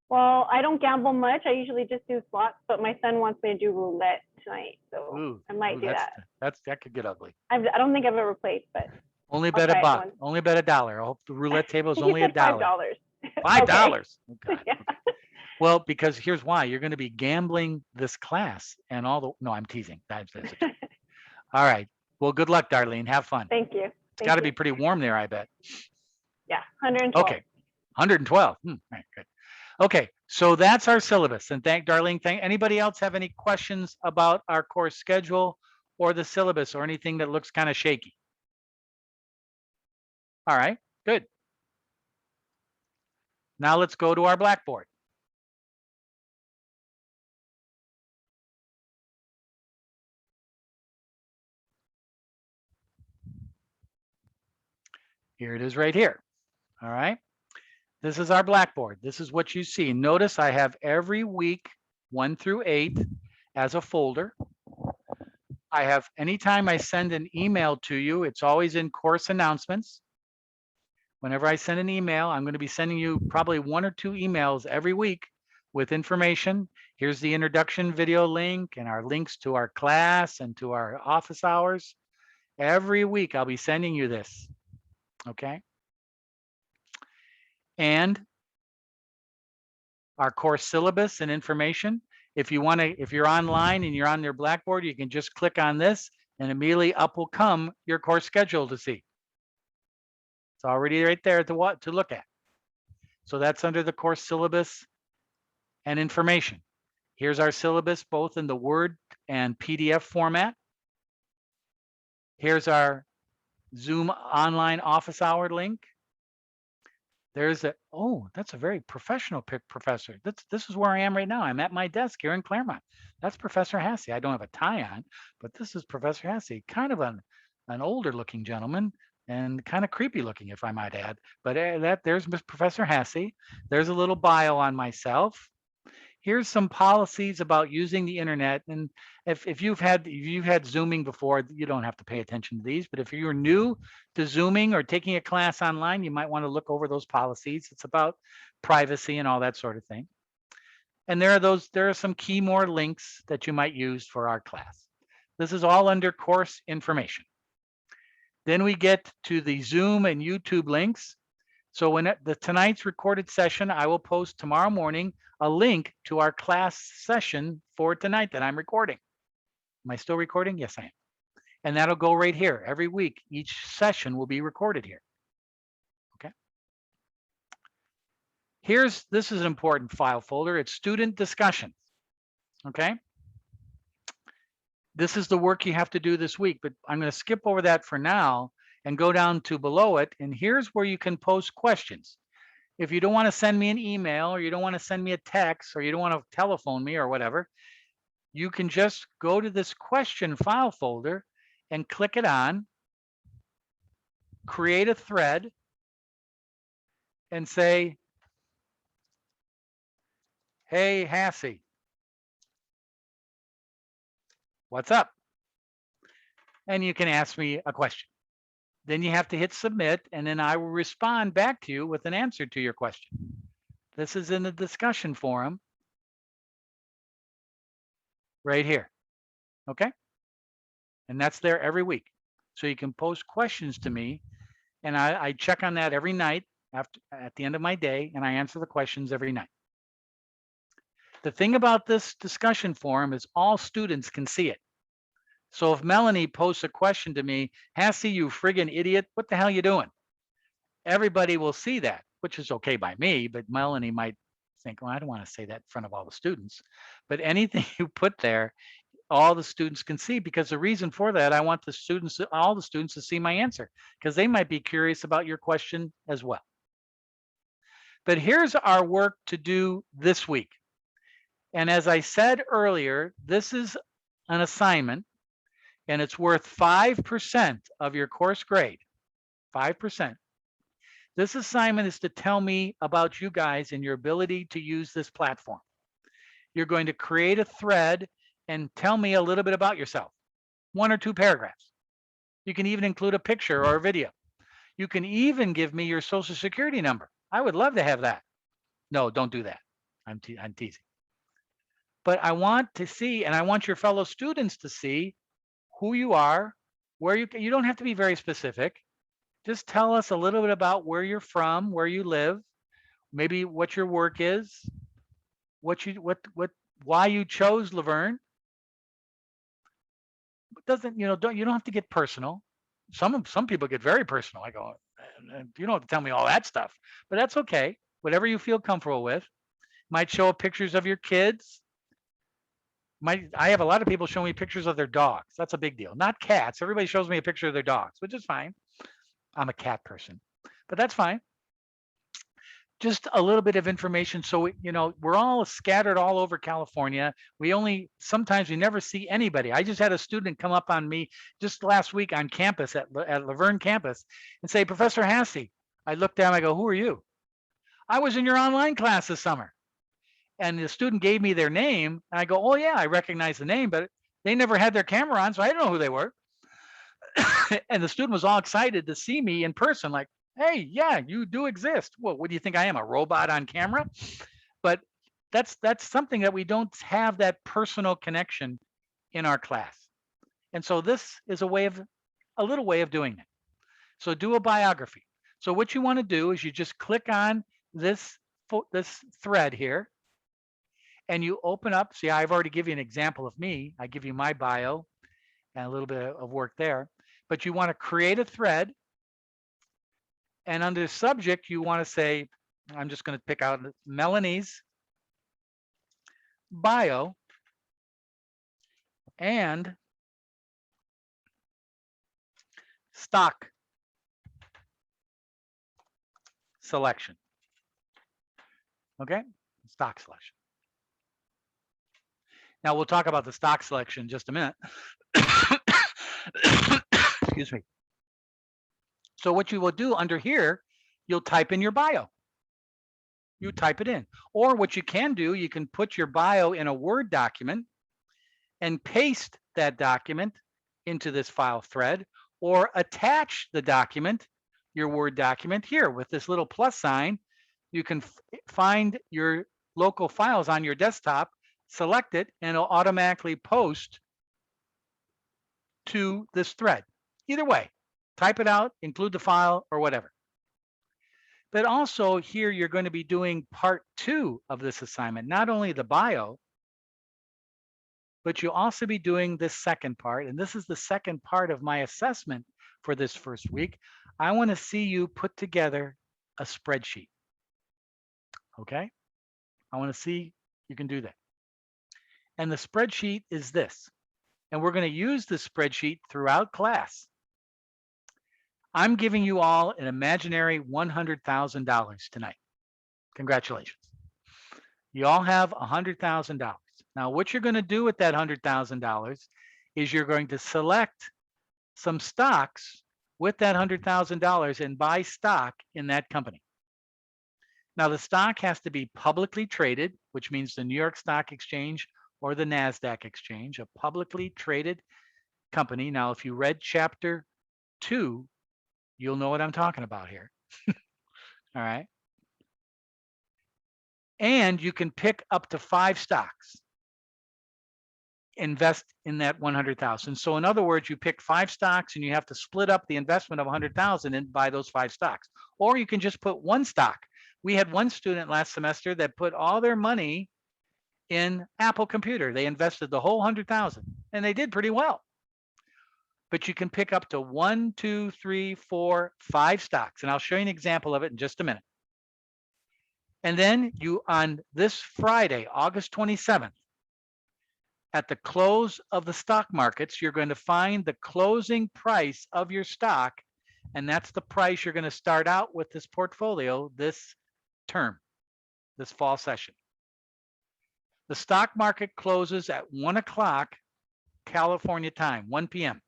Well, I don't gamble much. I usually just do slots, but my son wants me to do roulette tonight, so Ooh, I might do that. That could get ugly. I don't think I've ever played, but Only I'll bet a try it buck. once. Only bet $1. I hope the roulette table is he only said $1. $5. $5. Oh, God. Yeah. Well, because here's why. You're going to be gambling this class and all the. No, I'm teasing. That's a joke. All right. Well, good luck, Darlene. Have fun. Thank you. It's got to be pretty warm there, I bet. Yeah, 112. Okay. 112. Right, good. Okay, so that's our syllabus. And thank Darlene. Anybody else have any questions about our course schedule or the syllabus or anything that looks kind of shaky? All right, good. Now let's go to our Blackboard. Here it is right here. All right. This is our Blackboard. This is what you see. Notice I have every week 1 through 8 as a folder. I have, anytime I send an email to you, it's always in course announcements. Whenever I send an email, I'm going to be sending you probably 1 or 2 emails every week with information. Here's the introduction video link and our links to our class and to our office hours. Every week I'll be sending you this. Okay. And our course syllabus and information. If you want to, if you're online and you're on your Blackboard, you can just click on this and immediately up will come your course schedule to see. It's already right there to look at. So that's under the course syllabus and information. Here's our syllabus, both in the Word and PDF format. Here's our Zoom online office hour link. There's a, oh, that's a very professional professor. This is where I am right now. I'm at my desk here in Claremont. That's Professor Hassey. I don't have a tie on, but this is Professor Hassey, kind of an older looking gentleman and kind of creepy looking, if I might add. But there's Professor Hassey. There's a little bio on myself. Here's some policies about using the internet. And if you've had Zooming before, you don't have to pay attention to these. But if you're new to Zooming or taking a class online, you might want to look over those policies. It's about privacy and all that sort of thing. And there are some key more links that you might use for our class. This is all under course information. Then we get to the Zoom and YouTube links. So when tonight's recorded session, I will post tomorrow morning a link to our class session for tonight that I'm recording. Am I still recording? Yes, I am. And that'll go right here. Every week, each session will be recorded here. Okay. This is an important file folder. It's student discussions. Okay. This is the work you have to do this week, but I'm going to skip over that for now and go down to below it. And here's where you can post questions. If you don't want to send me an email or you don't want to send me a text or you don't want to telephone me or whatever, you can just go to this question file folder and click it on, create a thread, and say, hey, Hassey, what's up? And you can ask me a question. Then you have to hit submit, and then I will respond back to you with an answer to your question. This is in the discussion forum right here. Okay. And that's there every week. So you can post questions to me And I check on that every night at the end of my day, and I answer the questions every night. The thing about this discussion forum is all students can see it. So if Melanie posts a question to me, Hassie, you friggin' idiot, what the hell you doing? Everybody will see that, which is okay by me, but Melanie might think, well, I don't want to say that in front of all the students. But anything you put there, all the students can see, because the reason for that, I want the students, all the students to see my answer, because they might be curious about your question as well. But here's our work to do this week. And as I said earlier, this is an assignment and it's worth 5% of your course grade, 5%. This assignment is to tell me about you guys and your ability to use this platform. You're going to create a thread and tell me a little bit about yourself, 1 or 2 paragraphs. You can even include a picture or a video. You can even give me your social security number. I would love to have that. No, don't do that. I'm teasing. But I want to see, and I want your fellow students to see who you are, where you don't have to be very specific. Just tell us a little bit about where you're from, where you live, maybe what your work is, why you chose Laverne. Doesn't, you don't have to get personal. Some people get very personal. I go, you don't have to tell me all that stuff, but that's okay. Whatever you feel comfortable with. Might show pictures of your kids. I have a lot of people showing me pictures of their dogs. That's a big deal. Not cats. Everybody shows me a picture of their dogs, which is fine. I'm a cat person, but that's fine. Just a little bit of information. So, we're all scattered all over California. Sometimes we never see anybody. I just had a student come up on me just last week on campus at Laverne campus and say, Professor Hassie. I looked down, I go, who are you? I was in your online class this summer. And the student gave me their name. And I go, oh yeah, I recognize the name, but they never had their camera on, so I didn't know who they were. And the student was all excited to see me in person, like, hey, yeah, you do exist. Well, what do you think I am, a robot on camera? But that's something that we don't have, that personal connection in our class. And so this is a little way of doing it. So do a biography. So what you want to do is you just click on this thread here, and you open up. See, I've already given you an example of me. I give you my bio and a little bit of work there. But you want to create a thread. And under subject, you want to say, I'm just going to pick out Melanie's bio and stock selection. Okay, stock selection. Now we'll talk about the stock selection in just a minute. Excuse me. So what you will do under here, you'll type in your bio. You type it in. Or what you can do, you can put your bio in a Word document and paste that document into this file thread, or attach the document, your Word document here with this little plus sign. You can find your local files on your desktop, select it, and it'll automatically post to this thread. Either way, type it out, include the file or whatever. But also here, you're going to be doing part 2 of this assignment, not only the bio, but you'll also be doing this second part. And this is the second part of my assessment for this first week. I want to see you put together a spreadsheet. Okay? I want to see you can do that. And the spreadsheet is this. And we're going to use this spreadsheet throughout class. I'm giving you all an imaginary $100,000 tonight. Congratulations. You all have $100,000. Now, what you're going to do with that $100,000 is you're going to select some stocks with that $100,000 and buy stock in that company. Now, the stock has to be publicly traded, which means the New York Stock Exchange or the NASDAQ exchange, a publicly traded company. Now, if you read chapter 2, you'll know what I'm talking about here. All right. And you can pick up to 5 stocks. invest in that 100,000. So in other words, you pick 5 stocks and you have to split up the investment of 100,000 and buy those 5 stocks. Or you can just put one stock. We had one student last semester that put all their money in Apple Computer. They invested the whole 100,000 and they did pretty well. But you can pick up to 1, 2, 3, 4, 5 stocks. And I'll show you an example of it in just a minute. And then you, on this Friday, August 27th, at the close of the stock markets, you're going to find the closing price of your stock. And that's the price you're going to start out with this portfolio this term, this fall session. The stock market closes at 1 o'clock California time, 1 p.m.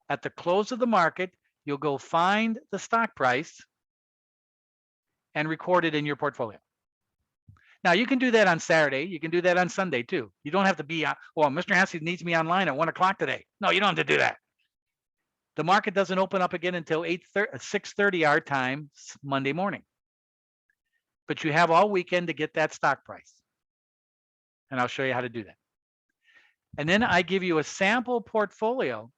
At the close of the market, you'll go find the stock price and record it in your portfolio. Now you can do that on Saturday. You can do that on Sunday too. You don't have to be, well, Mr. Hassey needs me online at 1 o'clock today. No, you don't have to do that. The market doesn't open up again until 6:30 our time, Monday morning. But you have all weekend to get that stock price. And I'll show you how to do that. And then I give you a sample portfolio,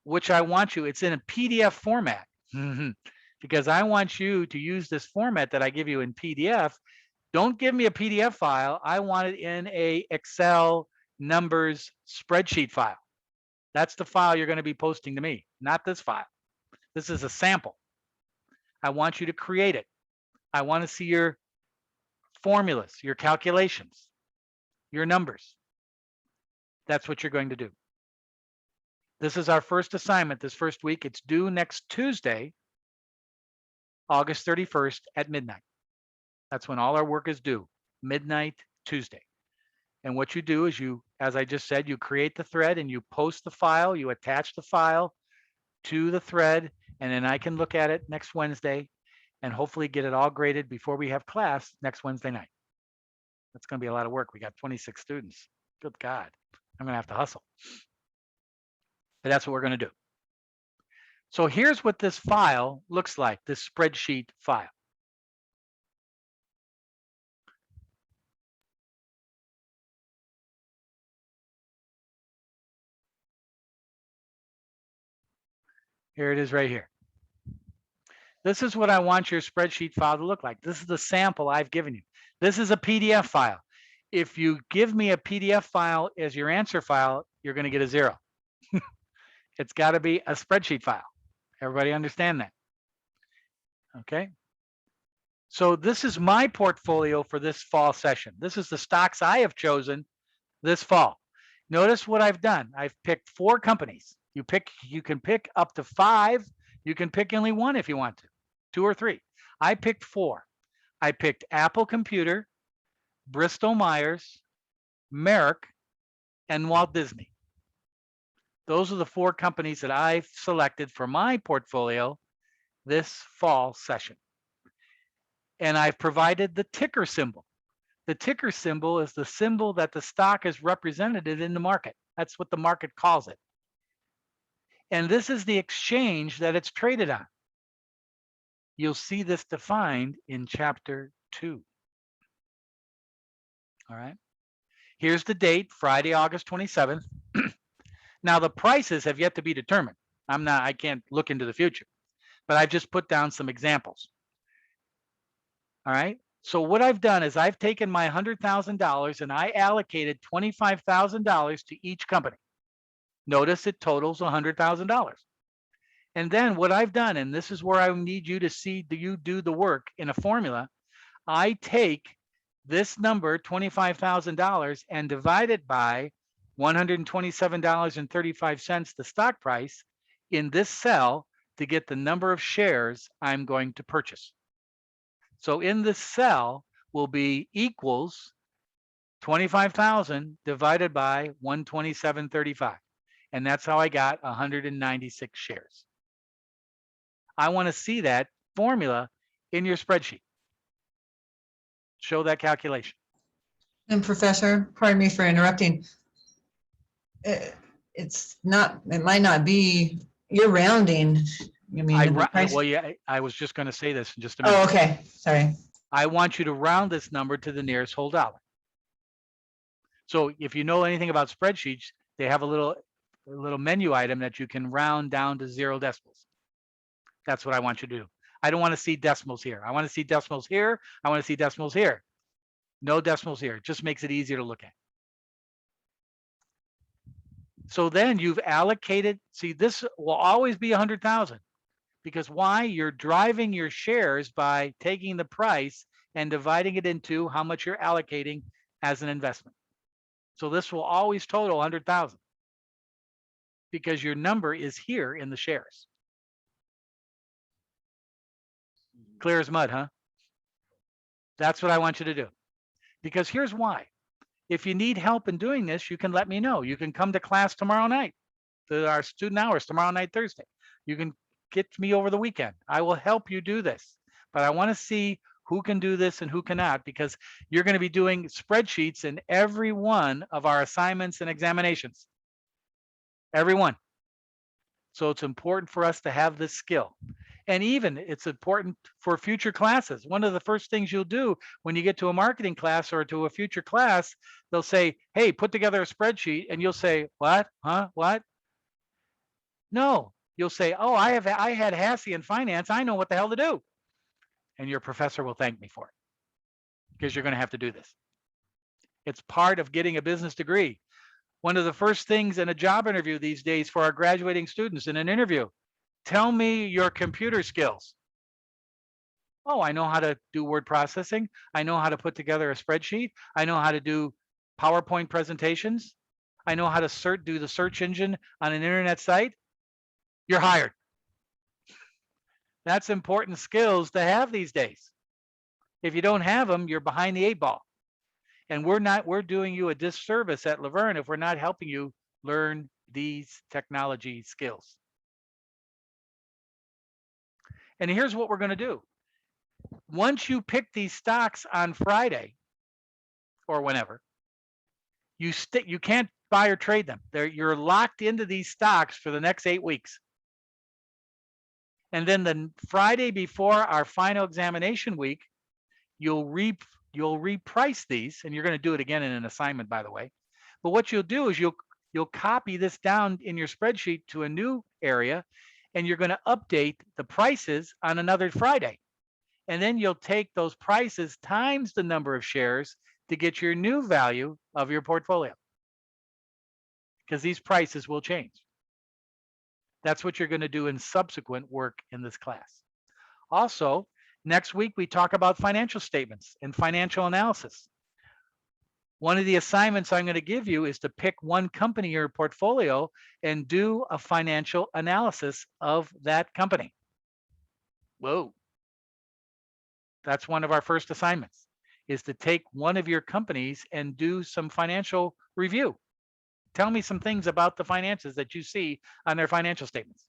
which I want you, it's in a PDF format, because I want you to use this format that I give you in PDF. Don't give me a PDF file. I want it in a Excel numbers spreadsheet file. That's the file you're going to be posting to me, not this file. This is a sample. I want you to create it. I want to see your formulas, your calculations, your numbers. That's what you're going to do. This is our first assignment this first week. It's due next Tuesday, August 31st at midnight. That's when all our work is due, midnight Tuesday. And what you do is you, as I just said, you create the thread and you post the file, you attach the file to the thread, and then I can look at it next Wednesday and hopefully get it all graded before we have class next Wednesday night. That's going to be a lot of work. We got 26 students. Good God, I'm going to have to hustle. But that's what we're going to do. So here's what this file looks like, this spreadsheet file. Here it is right here. This is what I want your spreadsheet file to look like. This is the sample I've given you. This is a PDF file. If you give me a PDF file as your answer file, you're going to get a 0. It's got to be a spreadsheet file. Everybody understand that? Okay. So this is my portfolio for this fall session. This is the stocks I have chosen this fall. Notice what I've done. I've picked 4 companies. You can pick up to 5. You can pick only 1 if you want to, 2 or 3. I picked 4. I picked Apple Computer, Bristol Myers, Merrick, and Walt Disney. Those are the 4 companies that I've selected for my portfolio this fall session. And I've provided the ticker symbol. The ticker symbol is the symbol that the stock is represented in the market. That's what the market calls it. And this is the exchange that it's traded on. You'll see this defined in chapter 2. All right. Here's the date, Friday, August 27th. Now the prices have yet to be determined. I can't look into the future, but I've just put down some examples. All right. So what I've done is I've taken my $100,000 and I allocated $25,000 to each company. Notice it totals $100,000. And then what I've done, and this is where I need you to see, do you do the work in a formula? I take this number, $25,000, and divide it by $127.35, the stock price in this cell to get the number of shares I'm going to purchase. So in this cell will be equals 25,000 divided by 127.35. And that's how I got 196 shares. I want to see that formula in your spreadsheet. Show that calculation. And Professor, pardon me for interrupting. It might not be, you're rounding. You mean, Well, yeah, I was just going to say this in just a minute. oh, okay, sorry. I want you to round this number to the nearest whole dollar. So if you know anything about spreadsheets, they have a little menu item that you can round down to 0 decimals. That's what I want you to do. I don't want to see decimals here. I want to see decimals here. I want to see decimals here. No decimals here. It just makes it easier to look at. So then you've allocated, see, this will always be 100,000 because why? You're driving your shares by taking the price and dividing it into how much you're allocating as an investment. So this will always total 100,000 because your number is here in the shares. Clear as mud, huh? That's what I want you to do. Because here's why. If you need help in doing this, you can let me know. You can come to class tomorrow night, to our student hours tomorrow night, Thursday. You can get to me over the weekend. I will help you do this. But I want to see who can do this and who cannot, because you're going to be doing spreadsheets in every one of our assignments and examinations. Every one. So it's important for us to have this skill. And even it's important for future classes. One of the first things you'll do when you get to a marketing class or to a future class, they'll say, hey, put together a spreadsheet. And you'll say, what? Huh? What? No, you'll say, oh, I had HASI in finance. I know what the hell to do. And your professor will thank me for it because you're going to have to do this. It's part of getting a business degree. One of the first things in a job interview these days for our graduating students in an interview, tell me your computer skills. Oh, I know how to do word processing. I know how to put together a spreadsheet. I know how to do PowerPoint presentations. I know how to do the search engine on an internet site. You're hired. That's important skills to have these days. If you don't have them, you're behind the 8 ball. And we're doing you a disservice at Laverne if we're not helping you learn these technology skills. And here's what we're going to do. Once you pick these stocks on Friday or whenever, you can't buy or trade them. You're locked into these stocks for the next 8 weeks. And then the Friday before our final examination week, you'll reprice these, and you're going to do it again in an assignment, by the way. But what you'll do is you'll copy this down in your spreadsheet to a new area, and you're going to update the prices on another Friday. And then you'll take those prices times the number of shares to get your new value of your portfolio. Because these prices will change. That's what you're going to do in subsequent work in this class. Also, next week we talk about financial statements and financial analysis. One of the assignments I'm going to give you is to pick one company in your portfolio and do a financial analysis of that company. Whoa. That's one of our first assignments, is to take one of your companies and do some financial review. Tell me some things about the finances that you see on their financial statements.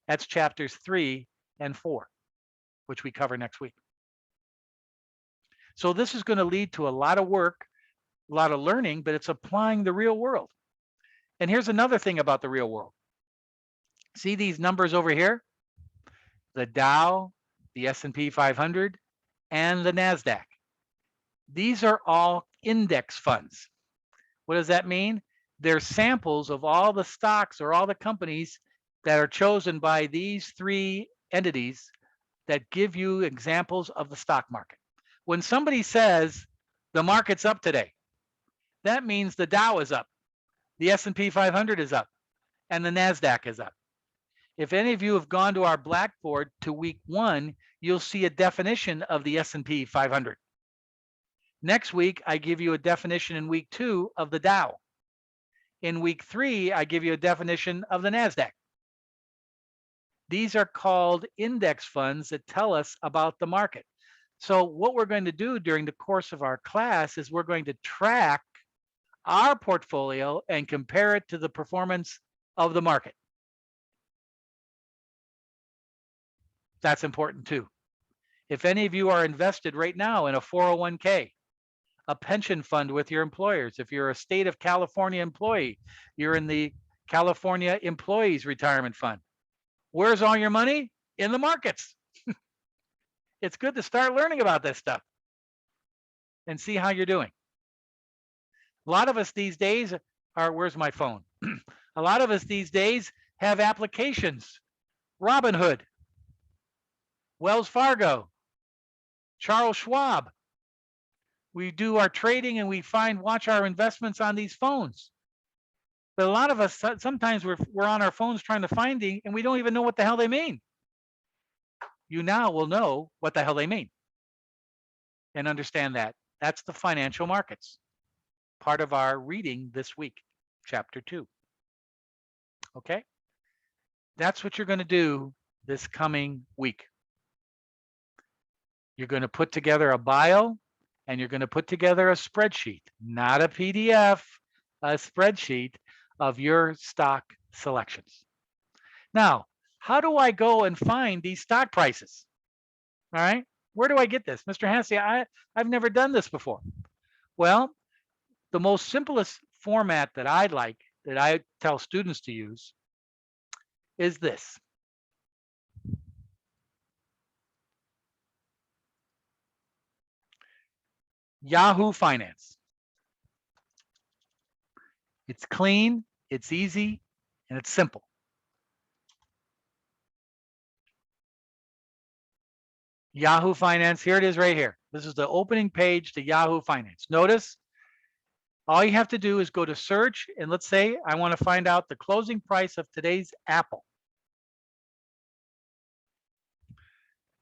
That's chapters 3 and 4, which we cover next week. So this is going to lead to a lot of work, a lot of learning, but it's applying the real world. And here's another thing about the real world. See these numbers over here? The Dow, the S&P 500, and the NASDAQ. These are all index funds. What does that mean? They're samples of all the stocks or all the companies that are chosen by these 3 entities that give you examples of the stock market. When somebody says the market's up today, that means the Dow is up, the S&P 500 is up, and the NASDAQ is up. If any of you have gone to our Blackboard to week 1, you'll see a definition of the S&P 500. Next week, I give you a definition in week 2 of the Dow. In week 3, I give you a definition of the NASDAQ. These are called index funds that tell us about the market. So what we're going to do during the course of our class is we're going to track our portfolio and compare it to the performance of the market. That's important too. If any of you are invested right now in a 401k, a pension fund with your employers, if you're a state of California employee, you're in the California Employees Retirement Fund. Where's all your money? In the markets. It's good to start learning about this stuff and see how you're doing. A lot of us these days are, where's my phone? A lot of us these days have applications. Robinhood, Wells Fargo, Charles Schwab. We do our trading and we watch our investments on these phones. But a lot of us, sometimes we're on our phones trying to find and we don't even know what the hell they mean. You now will know what the hell they mean and understand that. That's the financial markets. Part of our reading this week, chapter 2. Okay? That's what you're going to do this coming week. You're going to put together a bio and you're going to put together a spreadsheet, not a PDF, a spreadsheet of your stock selections. Now, how do I go and find these stock prices? All right. Where do I get this? Mr. Hansey, I've never done this before. Well, the most simplest format that I like, that I tell students to use, is this. Yahoo Finance. It's clean, it's easy, and it's simple. Yahoo Finance, here it is right here. This is the opening page to Yahoo Finance. Notice, all you have to do is go to search, and let's say I want to find out the closing price of today's Apple.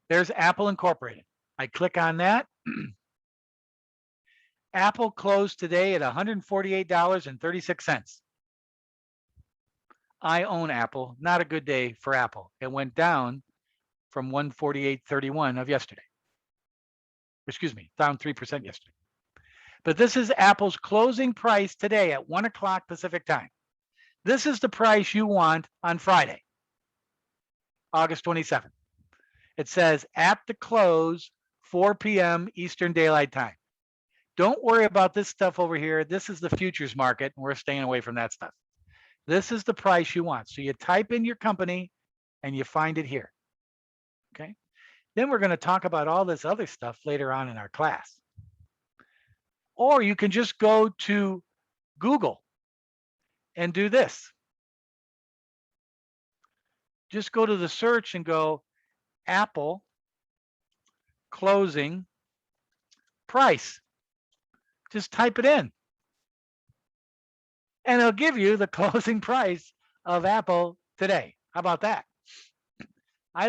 There's Apple Incorporated. I click on that. Apple closed today at $148.36. I own Apple. Not a good day for Apple. It went down from 148.31 of yesterday. Excuse me, down 3% yesterday. But this is Apple's closing price today at 1 o'clock Pacific time. This is the price you want on Friday, August 27th. It says at the close, 4 p.m. Eastern Daylight Time. Don't worry about this stuff over here. This is the futures market, and we're staying away from that stuff. This is the price you want. So you type in your company and you find it here. Okay. Then we're going to talk about all this other stuff later on in our class. Or you can just go to Google and do this. Just go to the search and go Apple closing price. Just type it in. And it'll give you the closing price of Apple today. How about that? I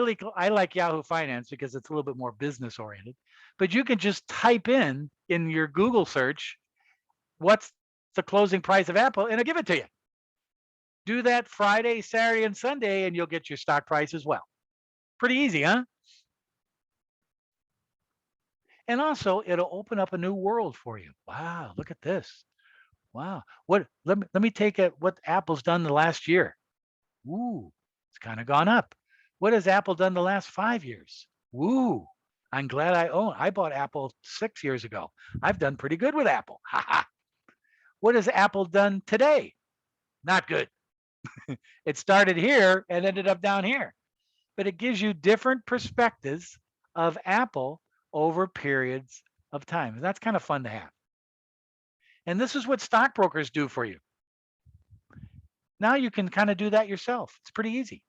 like Yahoo Finance because it's a little bit more business oriented, but you can just type in your Google search, what's the closing price of Apple, and it'll give it to you. Do that Friday, Saturday, and Sunday, and you'll get your stock price as well. Pretty easy, huh? And also, it'll open up a new world for you. Wow, look at this. Wow. Let me take what Apple's done the last year. Ooh, it's kind of gone up. What has Apple done the last 5 years? Ooh, I'm glad I bought Apple 6 years ago. I've done pretty good with Apple. Ha ha. What has Apple done today? Not good. It started here and ended up down here. But it gives you different perspectives of Apple over periods of time. And that's kind of fun to have. And this is what stockbrokers do for you. Now you can kind of do that yourself. It's pretty easy.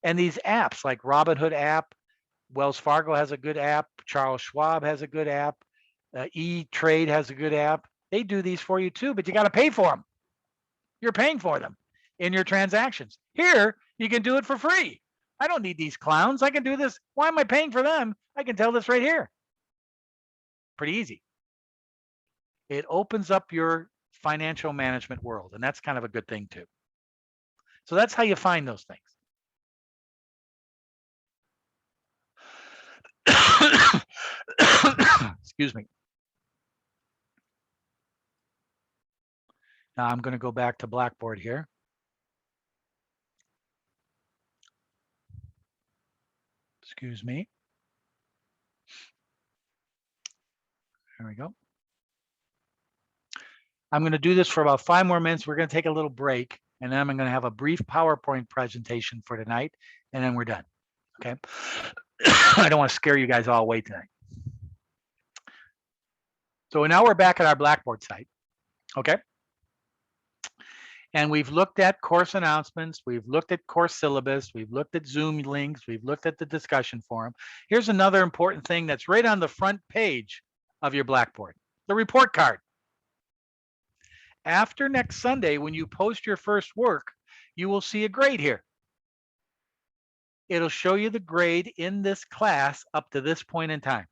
And these apps like Robinhood app, Wells Fargo has a good app, Charles Schwab has a good app, E-Trade has a good app. They do these for you too, but you got to pay for them. You're paying for them in your transactions. Here, you can do it for free. I don't need these clowns. I can do this. Why am I paying for them? I can tell this right here. Pretty easy. It opens up your financial management world, and that's kind of a good thing too. So that's how you find those things. Excuse me. Now I'm going to go back to Blackboard here. Excuse me. There we go. I'm going to do this for about 5 more minutes. We're going to take a little break, and then I'm going to have a brief PowerPoint presentation for tonight, and then we're done. Okay. I don't want to scare you guys all away tonight. So now we're back at our Blackboard site, okay? And we've looked at course announcements, we've looked at course syllabus, we've looked at Zoom links, we've looked at the discussion forum. Here's another important thing that's right on the front page of your Blackboard, the report card. After next Sunday, when you post your first work, you will see a grade here. It'll show you the grade in this class up to this point in time.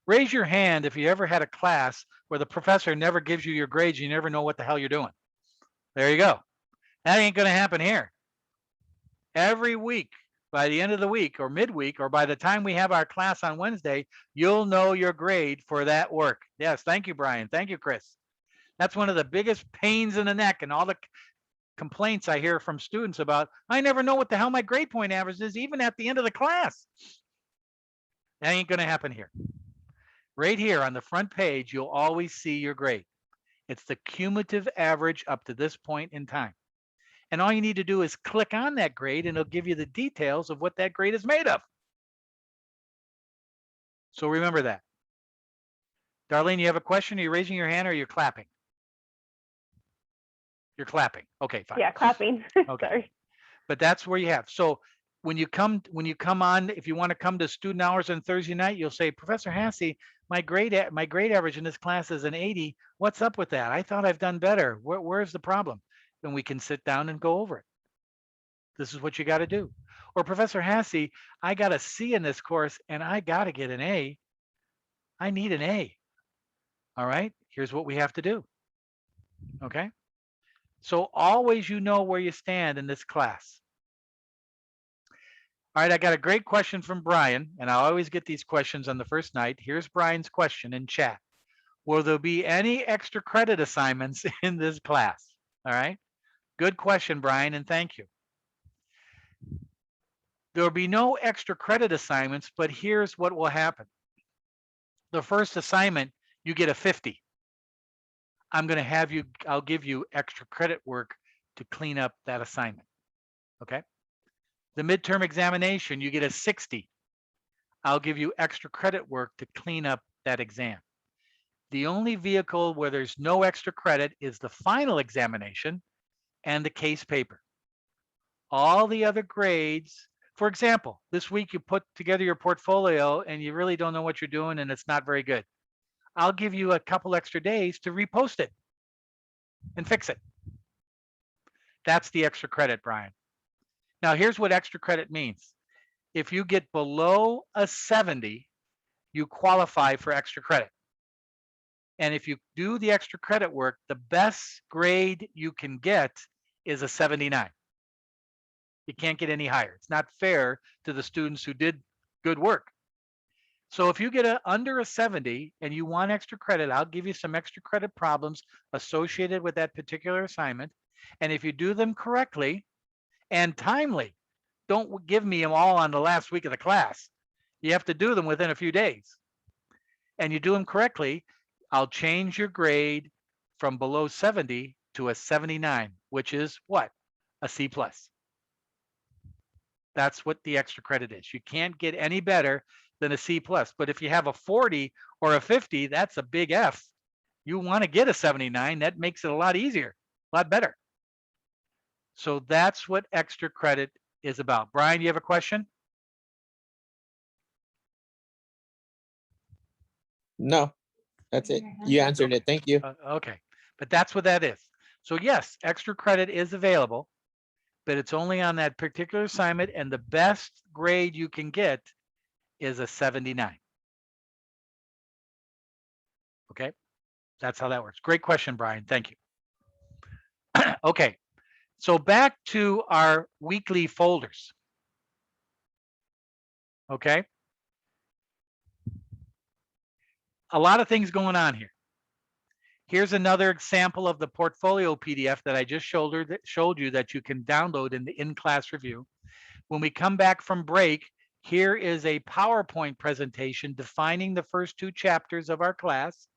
Raise your hand if you ever had a class where the professor never gives you your grades, you never know what the hell you're doing. There you go. That ain't going to happen here. Every week, by the end of the week or midweek, or by the time we have our class on Wednesday, you'll know your grade for that work. Yes, thank you, Brian. Thank you, Chris. That's one of the biggest pains in the neck and all the complaints I hear from students about, I never know what the hell my grade point average is, even at the end of the class. That ain't going to happen here. Right here on the front page, you'll always see your grade. It's the cumulative average up to this point in time. And all you need to do is click on that grade and it'll give you the details of what that grade is made of. So remember that. Darlene, you have a question? Are you raising your hand or are you clapping? You're clapping. Okay, fine. Yeah, clapping. Okay. Sorry. But that's where you have. So when you come on, if you want to come to student hours on Thursday night, you'll say, Professor Hassey, my grade average in this class is an 80. What's up with that? I thought I've done better. Where's the problem? Then we can sit down and go over it. This is what you got to do. Or Professor Hassey, I got a C in this course and I got to get an A. I need an A. All right, here's what we have to do. Okay. So always you know where you stand in this class. All right, I got a great question from Brian, and I always get these questions on the first night. Here's Brian's question in chat. Will there be any extra credit assignments in this class? All right, good question, Brian, and thank you. There will be no extra credit assignments, but here's what will happen. The first assignment, you get a 50. I'll give you extra credit work to clean up that assignment, okay? The midterm examination, you get a 60. I'll give you extra credit work to clean up that exam. The only vehicle where there's no extra credit is the final examination and the case paper. All the other grades, for example, this week you put together your portfolio and you really don't know what you're doing and it's not very good. I'll give you a couple extra days to repost it and fix it. That's the extra credit, Brian. Now, here's what extra credit means. If you get below a 70, you qualify for extra credit. And if you do the extra credit work, the best grade you can get is a 79. You can't get any higher. It's not fair to the students who did good work. So if you get under a 70 and you want extra credit, I'll give you some extra credit problems associated with that particular assignment. And if you do them correctly and timely, don't give me them all on the last week of the class. You have to do them within a few days. And you do them correctly, I'll change your grade from below 70 to a 79, which is what? A C+. That's what the extra credit is. You can't get any better than a C+. But if you have a 40 or a 50, that's a big F. You want to get a 79, that makes it a lot easier, a lot better. So that's what extra credit is about. Brian, you have a question? No, that's it. You answered it. Thank you. Okay, but that's what that is. So yes, extra credit is available, but it's only on that particular assignment, and the best grade you can get is a 79. Okay, that's how that works. Great question, Brian. Thank you. Okay, so back to our weekly folders. Okay. A lot of things going on here. Here's another example of the portfolio PDF that I just showed you that you can download in the in-class review. When we come back from break, here is a PowerPoint presentation defining the first 2 chapters of our class.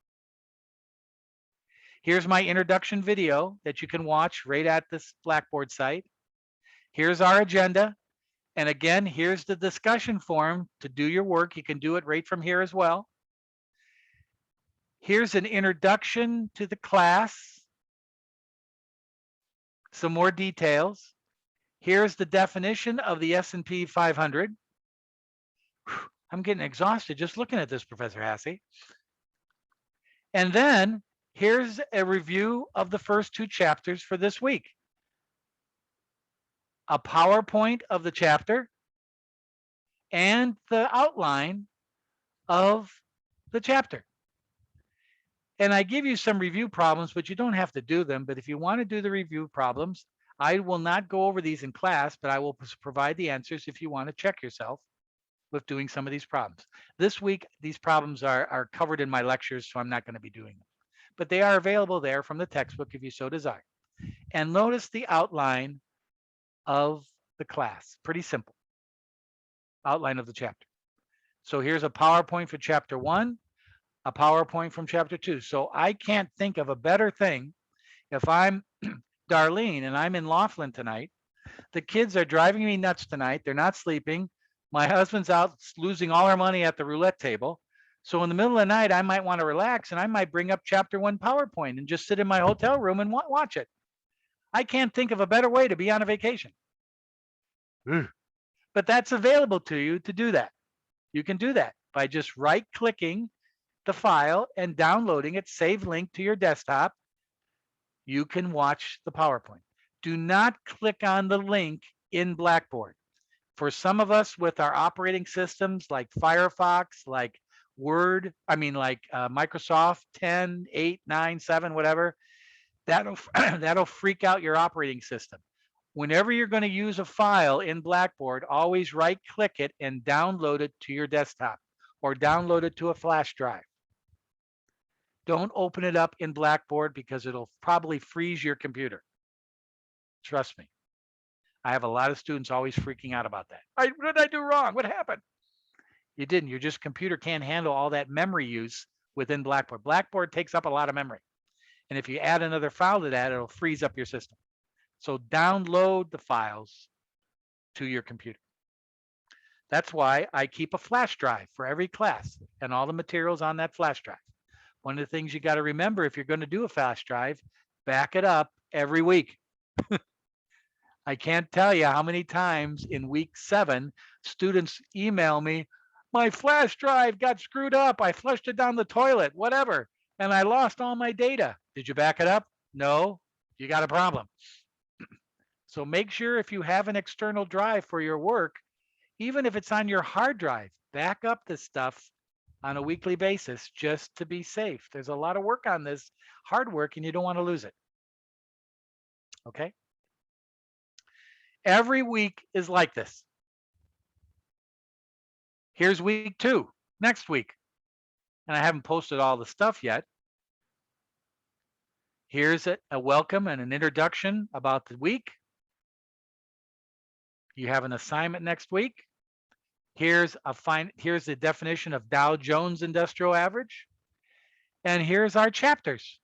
Here's my introduction video that you can watch right at this Blackboard site. Here's our agenda. And again, here's the discussion forum to do your work. You can do it right from here as well. Here's an introduction to the class. Some more details. Here's the definition of the S&P 500. I'm getting exhausted just looking at this, Professor Hasse. And then here's a review of the first 2 chapters for this week. A PowerPoint of the chapter and the outline of the chapter. And I give you some review problems, but you don't have to do them. But if you want to do the review problems, I will not go over these in class, but I will provide the answers if you want to check yourself with doing some of these problems. This week, these problems are covered in my lectures, so I'm not going to be doing them. But they are available there from the textbook if you so desire. And notice the outline of the class. Pretty simple. Outline of the chapter. So here's a PowerPoint for chapter 1, a PowerPoint from chapter 2. So I can't think of a better thing. If I'm Darlene and I'm in Laughlin tonight, the kids are driving me nuts tonight. They're not sleeping. My husband's out losing all our money at the roulette table. So in the middle of the night, I might want to relax and I might bring up chapter 1 PowerPoint and just sit in my hotel room and watch it. I can't think of a better way to be on a vacation. But that's available to you to do that. You can do that by just right-clicking the file and downloading it, save link to your desktop. You can watch the PowerPoint. Do not click on the link in Blackboard. For some of us with our operating systems like Firefox, like Word, Microsoft 10, 8, 9, 7, whatever, that'll freak out your operating system. Whenever you're going to use a file in Blackboard, always right-click it and download it to your desktop or download it to a flash drive. Don't open it up in Blackboard because it'll probably freeze your computer. Trust me. I have a lot of students always freaking out about that. What did I do wrong? What happened? You didn't. Your computer can't handle all that memory use within Blackboard. Blackboard takes up a lot of memory. And if you add another file to that, it'll freeze up your system. So download the files to your computer. That's why I keep a flash drive for every class and all the materials on that flash drive. One of the things you got to remember if you're going to do a flash drive, back it up every week. I can't tell you how many times in week 7, students email me, my flash drive got screwed up. I flushed it down the toilet, whatever, and I lost all my data. Did you back it up? No, you got a problem. So make sure if you have an external drive for your work, even if it's on your hard drive, back up this stuff on a weekly basis just to be safe. There's a lot of work on this, hard work, and you don't want to lose it. Okay? Every week is like this. Here's week 2, next week. And I haven't posted all the stuff yet. Here's a welcome and an introduction about the week. You have an assignment next week. Here's the definition of Dow Jones Industrial Average. And here's our chapters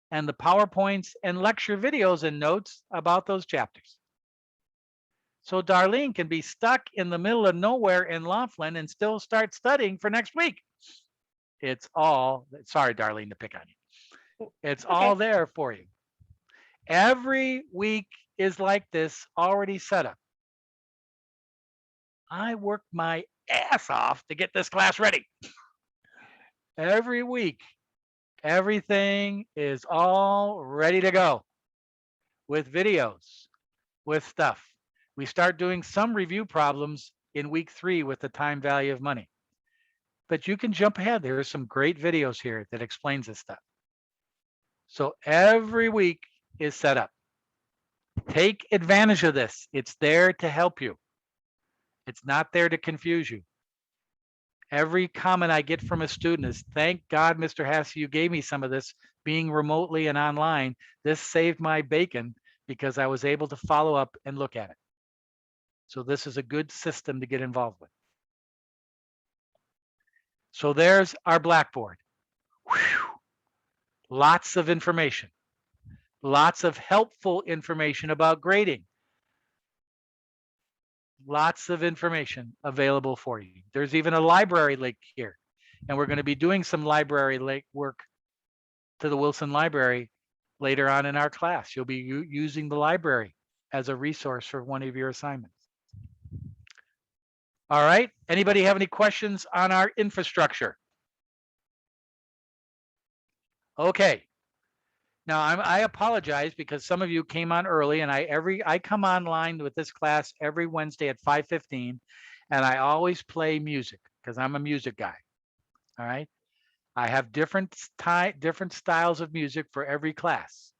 and the PowerPoints and lecture videos and notes about those chapters. So Darlene can be stuck in the middle of nowhere in Laughlin and still start studying for next week. It's all, sorry, Darlene, to pick on you. It's all there for you. Every week is like this, already set up. I worked my ass off to get this class ready. Every week, everything is all ready to go with videos, with stuff. We start doing some review problems in week 3 with the time value of money. But you can jump ahead. There are some great videos here that explains this stuff. So every week is set up. Take advantage of this. It's there to help you. It's not there to confuse you. Every comment I get from a student is, thank God, Mr. Hasse, you gave me some of this being remotely and online. This saved my bacon because I was able to follow up and look at it. So this is a good system to get involved with. So there's our Blackboard. Whew. Lots of information. Lots of helpful information about grading. Lots of information available for you. There's even a library link here. And we're going to be doing some library work to the Wilson Library later on in our class. You'll be using the library as a resource for one of your assignments. All right, anybody have any questions on our infrastructure? Okay. Now I apologize because some of you came on early, and I come online with this class every Wednesday at 5:15, and I always play music because I'm a music guy. All right. I have different styles of music for every class.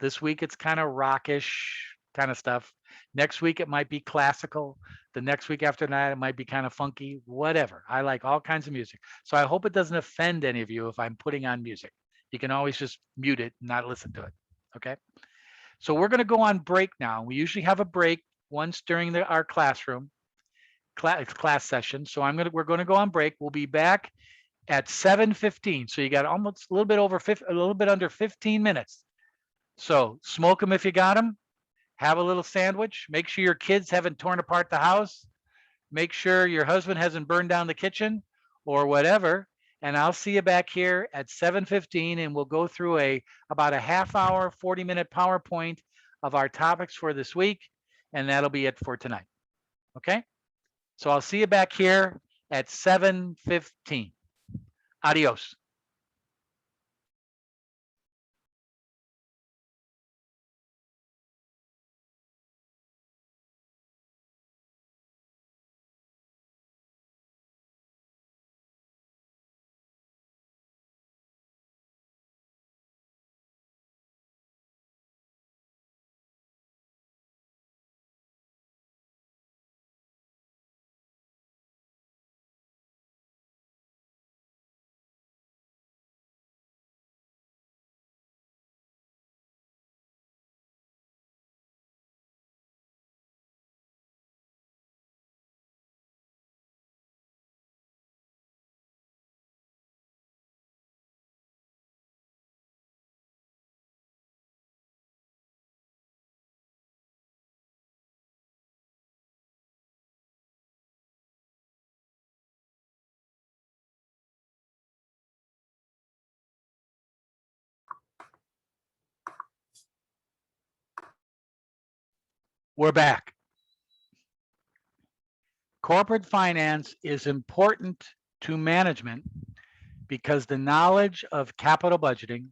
This week it's kind of rockish kind of stuff. Next week it might be classical. The next week after that it might be kind of funky, whatever. I like all kinds of music. So I hope it doesn't offend any of you if I'm putting on music. You can always just mute it and not listen to it. Okay. So we're going to go on break now. We usually have a break once during our classroom class session. So we're going to go on break. We'll be back at 7:15. So you got almost a little bit under 15 minutes. So smoke them if you got them. Have a little sandwich. Make sure your kids haven't torn apart the house. Make sure your husband hasn't burned down the kitchen or whatever. And I'll see you back here at 7:15, and we'll go through about a half hour, 40-minute PowerPoint of our topics for this week. And that'll be it for tonight. Okay. So I'll see you back here at 7:15. Adios. We're back. Corporate finance is important to management because the knowledge of capital budgeting,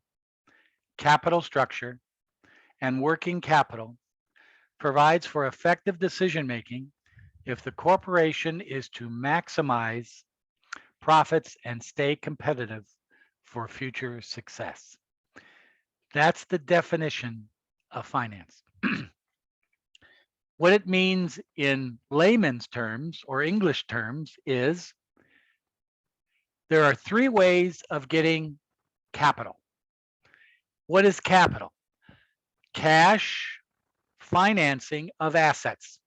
capital structure, and working capital provides for effective decision-making if the corporation is to maximize profits and stay competitive for future success. That's the definition of finance. What it means in layman's terms or English terms is there are three ways of getting capital. What is capital? Cash financing of assets.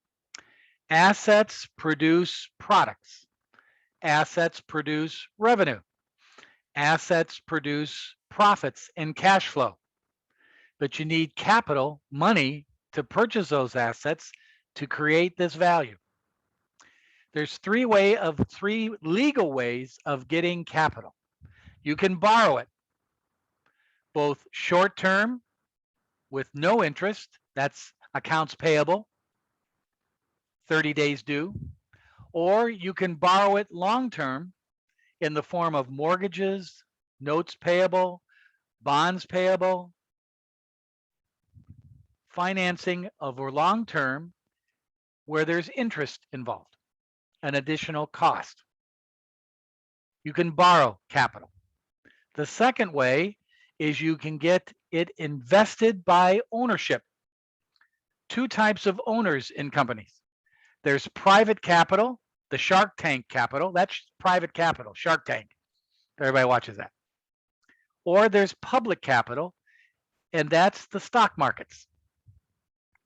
Assets produce products. Assets produce revenue. Assets produce profits and cash flow. But you need capital, money, to purchase those assets to create this value. There's three legal ways of getting capital. You can borrow it, both short-term with no interest, that's accounts payable, 30 days due, or you can borrow it long-term in the form of mortgages, notes payable, bonds payable, financing over long-term where there's interest involved, an additional cost. You can borrow capital. The second way is you can get it invested by ownership. Two types of owners in companies. There's private capital, the Shark Tank capital, that's private capital, Shark Tank. Everybody watches that. Or there's public capital, and that's the stock markets.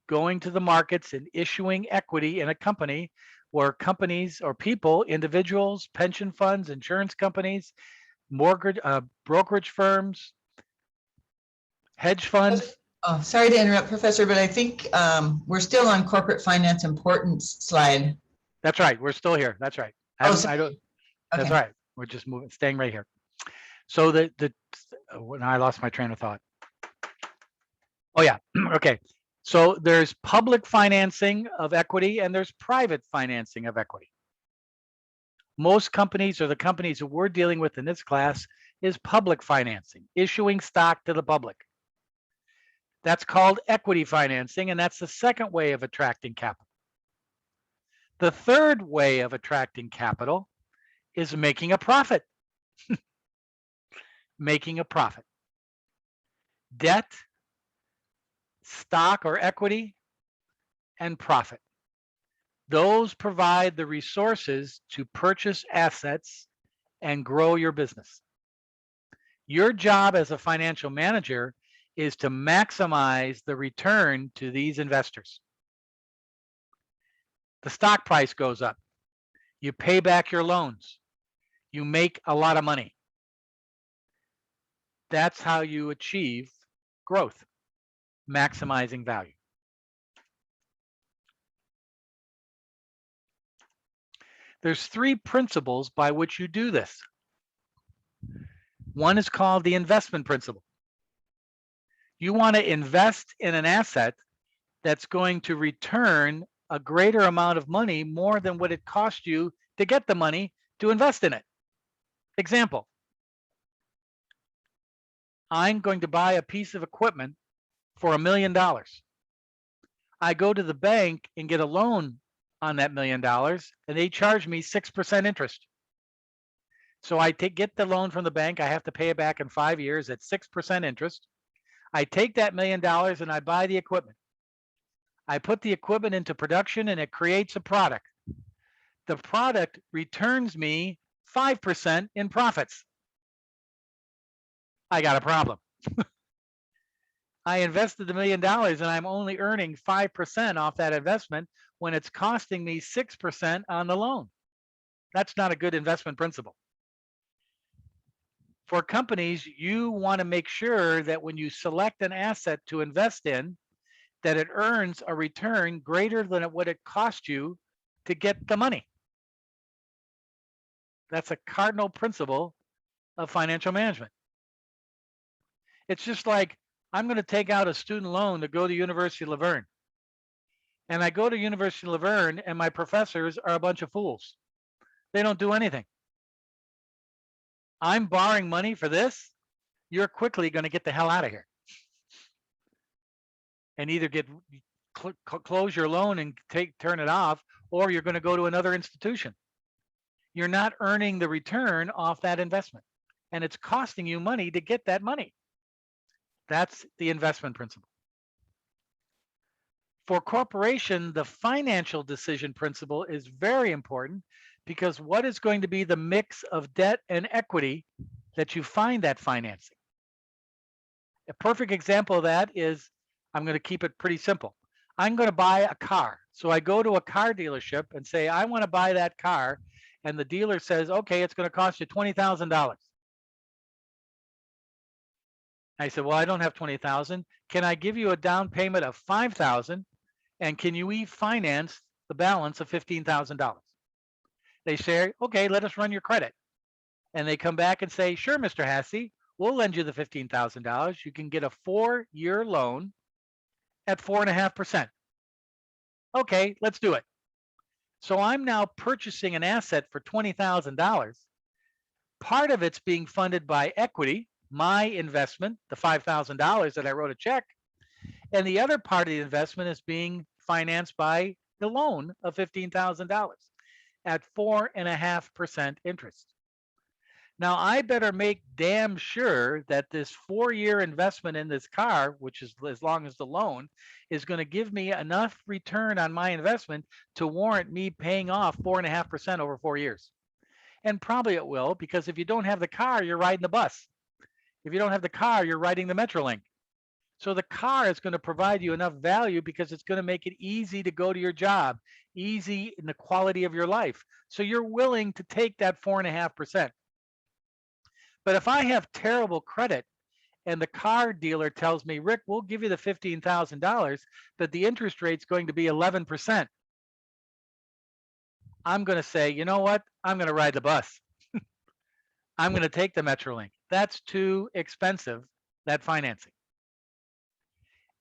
Going to the markets and issuing equity in a company where companies or people, individuals, pension funds, insurance companies, mortgage, brokerage firms, hedge funds. Oh, sorry to interrupt, Professor, but I think we're still on corporate finance importance slide. That's right. We're still here. That's right. Oh, I don't. That's okay. right. We're just moving, staying right here. So the When I lost my train of thought. Oh, yeah. Okay. So there's public financing of equity and there's private financing of equity. Most companies, or the companies that we're dealing with in this class, is public financing, issuing stock to the public. That's called equity financing, and that's the second way of attracting capital. The third way of attracting capital is making a profit. Making a profit. Debt, stock or equity, and profit. Those provide the resources to purchase assets and grow your business. Your job as a financial manager is to maximize the return to these investors. The stock price goes up. You pay back your loans. You make a lot of money. That's how you achieve growth, maximizing value. There's three principles by which you do this. One is called the investment principle. You want to invest in an asset that's going to return a greater amount of money more than what it cost you to get the money to invest in it. Example, I'm going to buy a piece of equipment for $1 million. I go to the bank and get a loan on that $1 million, and they charge me 6% interest. So I get the loan from the bank. I have to pay it back in 5 years at 6% interest. I take that $1 million and I buy the equipment. I put the equipment into production and it creates a product. The product returns me 5% in profits. I got a problem. I invested the $1 million and I'm only earning 5% off that investment when it's costing me 6% on the loan. That's not a good investment principle. For companies, you want to make sure that when you select an asset to invest in, that it earns a return greater than what it cost you to get the money. That's a cardinal principle of financial management. It's just like, I'm going to take out a student loan to go to University of Laverne. And I go to University of Laverne and my professors are a bunch of fools. They don't do anything. I'm borrowing money for this. You're quickly going to get the hell out of here. And either close your loan and turn it off, or you're going to go to another institution. You're not earning the return off that investment. And it's costing you money to get that money. That's the investment principle. For corporation, the financial decision principle is very important because what is going to be the mix of debt and equity that you find that financing? A perfect example of that is, I'm going to keep it pretty simple. I'm going to buy a car. So I go to a car dealership and say, I want to buy that car. And the dealer says, okay, it's going to cost you $20,000. I said, well, I don't have 20,000. Can I give you a down payment of 5,000? And can you finance the balance of $15,000? They say, okay, let us run your credit. And they come back and say, sure, Mr. Hassey, we'll lend you the $15,000. You can get a 4-year loan at 4.5%. Okay, let's do it. So I'm now purchasing an asset for $20,000. Part of it's being funded by equity, my investment, the $5,000 that I wrote a check. And the other part of the investment is being financed by the loan of $15,000 at 4.5% interest. Now I better make damn sure that this 4-year investment in this car, which is as long as the loan, is going to give me enough return on my investment to warrant me paying off 4.5% over 4 years. And probably it will, because if you don't have the car, you're riding the bus. If you don't have the car, you're riding the Metrolink. So the car is going to provide you enough value because it's going to make it easy to go to your job, easy in the quality of your life. So you're willing to take that 4.5%. But if I have terrible credit and the car dealer tells me, Rick, we'll give you the $15,000, but the interest rate's going to be 11%. I'm going to say, you know what? I'm going to ride the bus. I'm going to take the Metrolink. that's too expensive, that financing.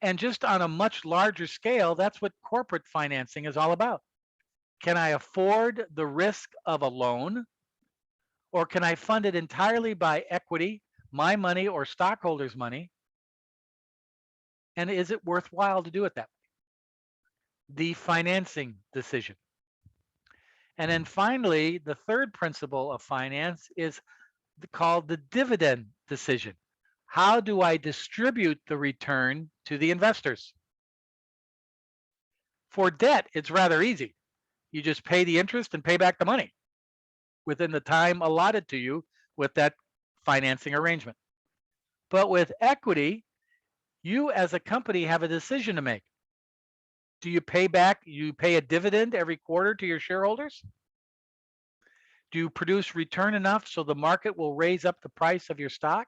And just on a much larger scale, that's what corporate financing is all about. Can I afford the risk of a loan? Or can I fund it entirely by equity, my money or stockholders' money? And is it worthwhile to do it that way? The financing decision. And then finally, the third principle of finance is called the dividend decision. How do I distribute the return to the investors? For debt, it's rather easy. You just pay the interest and pay back the money within the time allotted to you with that financing arrangement. But with equity, you as a company have a decision to make. Do you pay a dividend every quarter to your shareholders? Do you produce return enough so the market will raise up the price of your stock?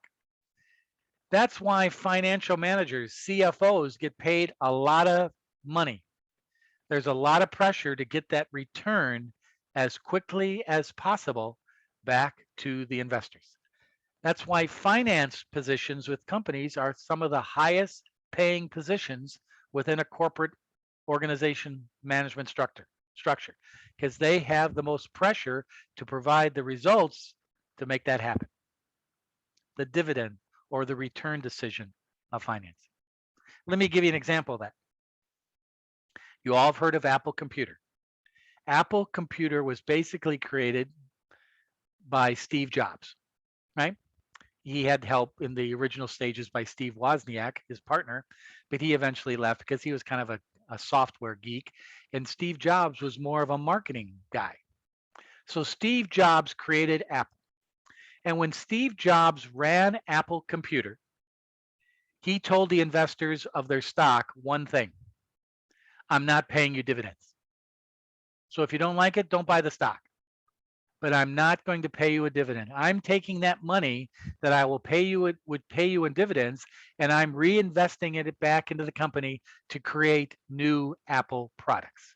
That's why financial managers, CFOs, get paid a lot of money. There's a lot of pressure to get that return as quickly as possible back to the investors. That's why finance positions with companies are some of the highest paying positions within a corporate organization management structure, because they have the most pressure to provide the results to make that happen. The dividend or the return decision of finance. Let me give you an example of that. You all have heard of Apple Computer. Apple Computer was basically created by Steve Jobs, right? He had help in the original stages by Steve Wozniak, his partner, but he eventually left because he was kind of a software geek, and Steve Jobs was more of a marketing guy. So Steve Jobs created Apple. And when Steve Jobs ran Apple Computer, he told the investors of their stock one thing: I'm not paying you dividends. So if you don't like it, don't buy the stock. But I'm not going to pay you a dividend. I'm taking that money that I will pay you in dividends, and I'm reinvesting it back into the company to create new Apple products.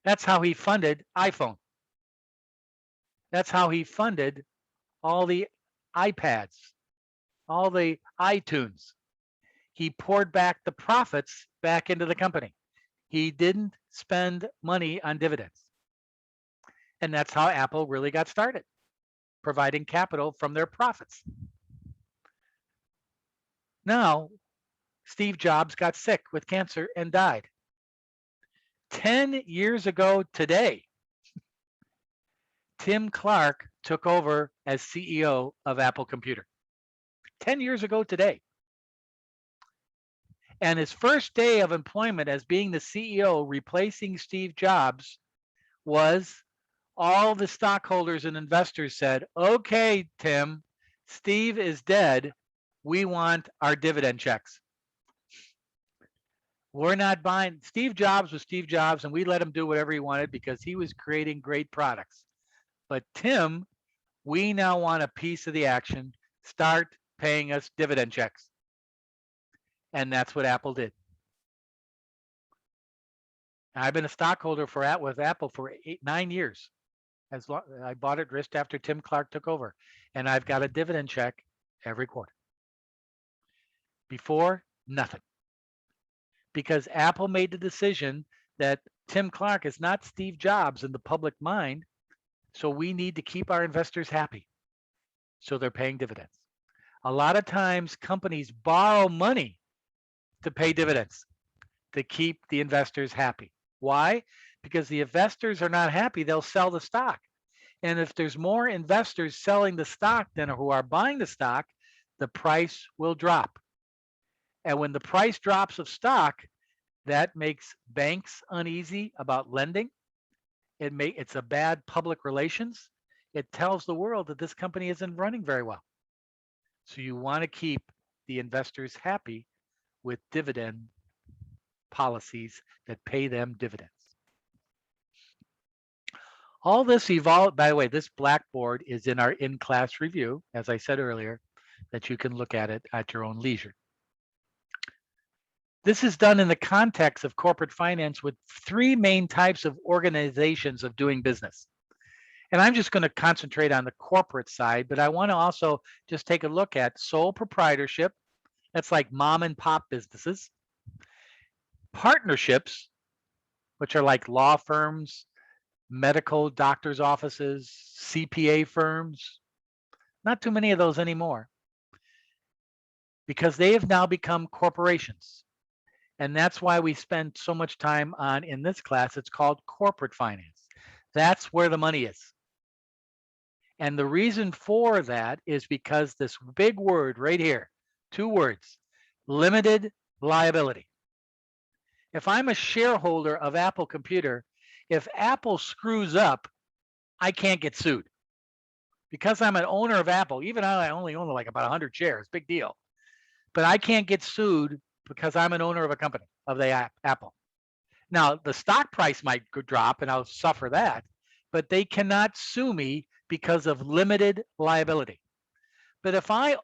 That's how he funded iPhone. That's how he funded all the iPads, all the iTunes. He poured back the profits back into the company. He didn't spend money on dividends. And that's how Apple really got started, providing capital from their profits. Now, Steve Jobs got sick with cancer and died. 10 years ago today, Tim Clark took over as CEO of Apple Computer. 10 years ago today. And his first day of employment as being the CEO, replacing Steve Jobs, was all the stockholders and investors said, okay, Tim, Steve is dead. We want our dividend checks. We're not buying. Steve Jobs was Steve Jobs, and we let him do whatever he wanted because he was creating great products. But Tim, we now want a piece of the action. Start paying us dividend checks. And that's what Apple did. I've been a stockholder with Apple for 9 years. I bought it just after Tim Clark took over, and I've got a dividend check every quarter. Before, nothing. Because Apple made the decision that Tim Clark is not Steve Jobs in the public mind, so we need to keep our investors happy. So they're paying dividends. A lot of times companies borrow money to pay dividends to keep the investors happy. Why? Because the investors are not happy, they'll sell the stock. And if there's more investors selling the stock than who are buying the stock, the price will drop. And when the price drops of stock, that makes banks uneasy about lending. It's a bad public relations. It tells the world that this company isn't running very well. So you want to keep the investors happy with dividend policies that pay them dividends. All this evolved, by the way, this Blackboard is in our in-class review, as I said earlier, that you can look at it at your own leisure. This is done in the context of corporate finance with three main types of organizations of doing business. And I'm just going to concentrate on the corporate side, but I want to also just take a look at sole proprietorship. That's like mom and pop businesses. Partnerships, which are like law firms, medical doctors' offices, CPA firms. Not too many of those anymore because they have now become corporations. And that's why we spend so much time on, in this class, it's called corporate finance. That's where the money is. And the reason for that is because this big word right here, 2 words, limited liability. If I'm a shareholder of Apple Computer, if Apple screws up, I can't get sued. Because I'm an owner of Apple, even though I only own like about 100 shares, big deal. But I can't get sued because I'm an owner of a company, of the Apple. Now, the stock price might drop and I'll suffer that, but they cannot sue me because of limited liability. But if I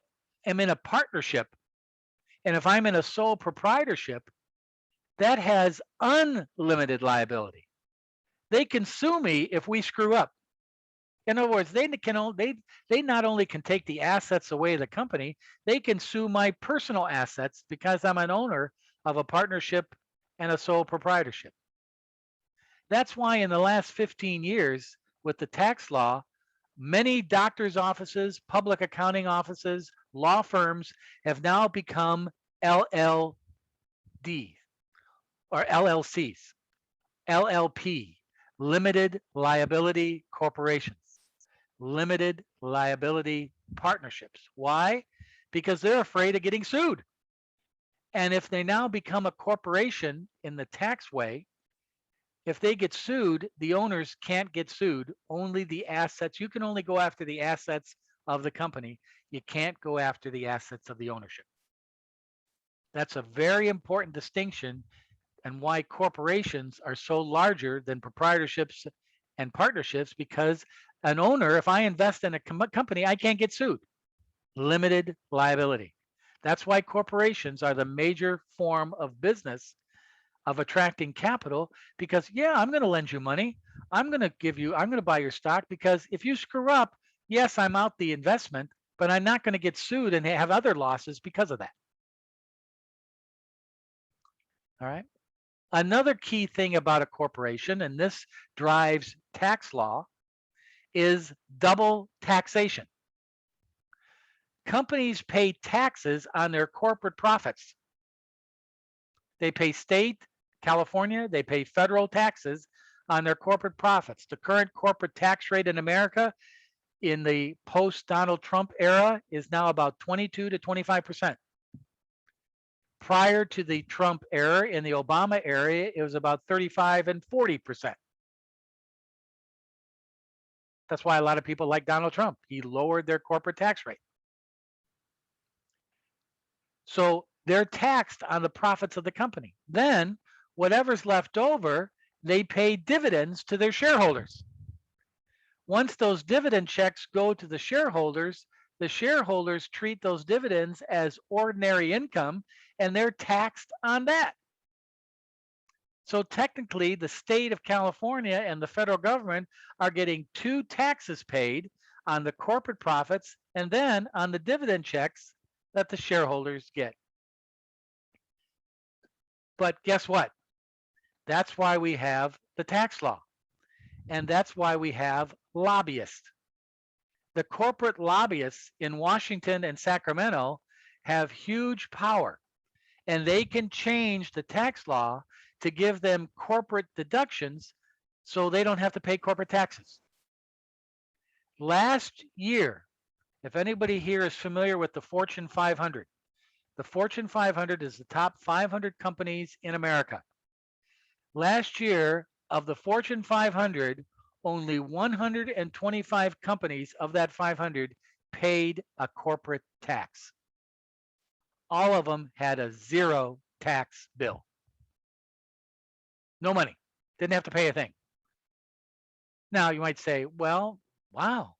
am in a partnership and if I'm in a sole proprietorship, that has unlimited liability. They can sue me if we screw up. In other words, they not only can take the assets away of the company, they can sue my personal assets because I'm an owner of a partnership and a sole proprietorship. That's why in the last 15 years with the tax law, many doctors' offices, public accounting offices, law firms have now become LLD or LLCs, LLP, limited liability corporations, limited liability partnerships. Why? Because they're afraid of getting sued. And if they now become a corporation in the tax way, if they get sued, the owners can't get sued, only the assets. You can only go after the assets of the company. You can't go after the assets of the ownership. That's a very important distinction and why corporations are so larger than proprietorships and partnerships, because an owner, if I invest in a company, I can't get sued. Limited liability. That's why corporations are the major form of business of attracting capital, because yeah, I'm going to lend you money. I'm going to buy your stock, because if you screw up, yes, I'm out the investment, but I'm not going to get sued and have other losses because of that. All right. Another key thing about a corporation, and this drives tax law, is double taxation. Companies pay taxes on their corporate profits. They pay state, California, they pay federal taxes on their corporate profits. The current corporate tax rate in America in the post-Donald Trump era is now about 22 to 25%. Prior to the Trump era, in the Obama era, it was about 35 and 40%. That's why a lot of people like Donald Trump. He lowered their corporate tax rate. So they're taxed on the profits of the company. Then whatever's left over, they pay dividends to their shareholders. Once those dividend checks go to the shareholders treat those dividends as ordinary income, and they're taxed on that. So technically, the state of California and the federal government are getting 2 taxes paid on the corporate profits and then on the dividend checks that the shareholders get. But guess what? That's why we have the tax law. And that's why we have lobbyists. The corporate lobbyists in Washington and Sacramento have huge power, and they can change the tax law to give them corporate deductions so they don't have to pay corporate taxes. Last year, if anybody here is familiar with the Fortune 500, the Fortune 500 is the top 500 companies in America. Last year, of the Fortune 500, only 125 companies of that 500 paid a corporate tax. All of them had a 0 tax bill. No money. Didn't have to pay a thing. Now you might say, well, wow.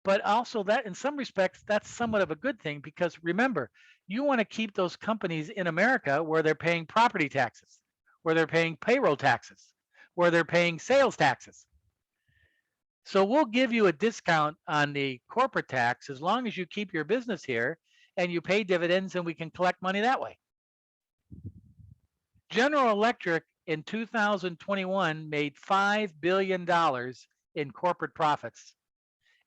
But also that in some respects, that's somewhat of a good thing, because remember, you want to keep those companies in America where they're paying property taxes, where they're paying payroll taxes, where they're paying sales taxes. So we'll give you a discount on the corporate tax as long as you keep your business here and you pay dividends and we can collect money that way. General Electric in 2021 made $5 billion in corporate profits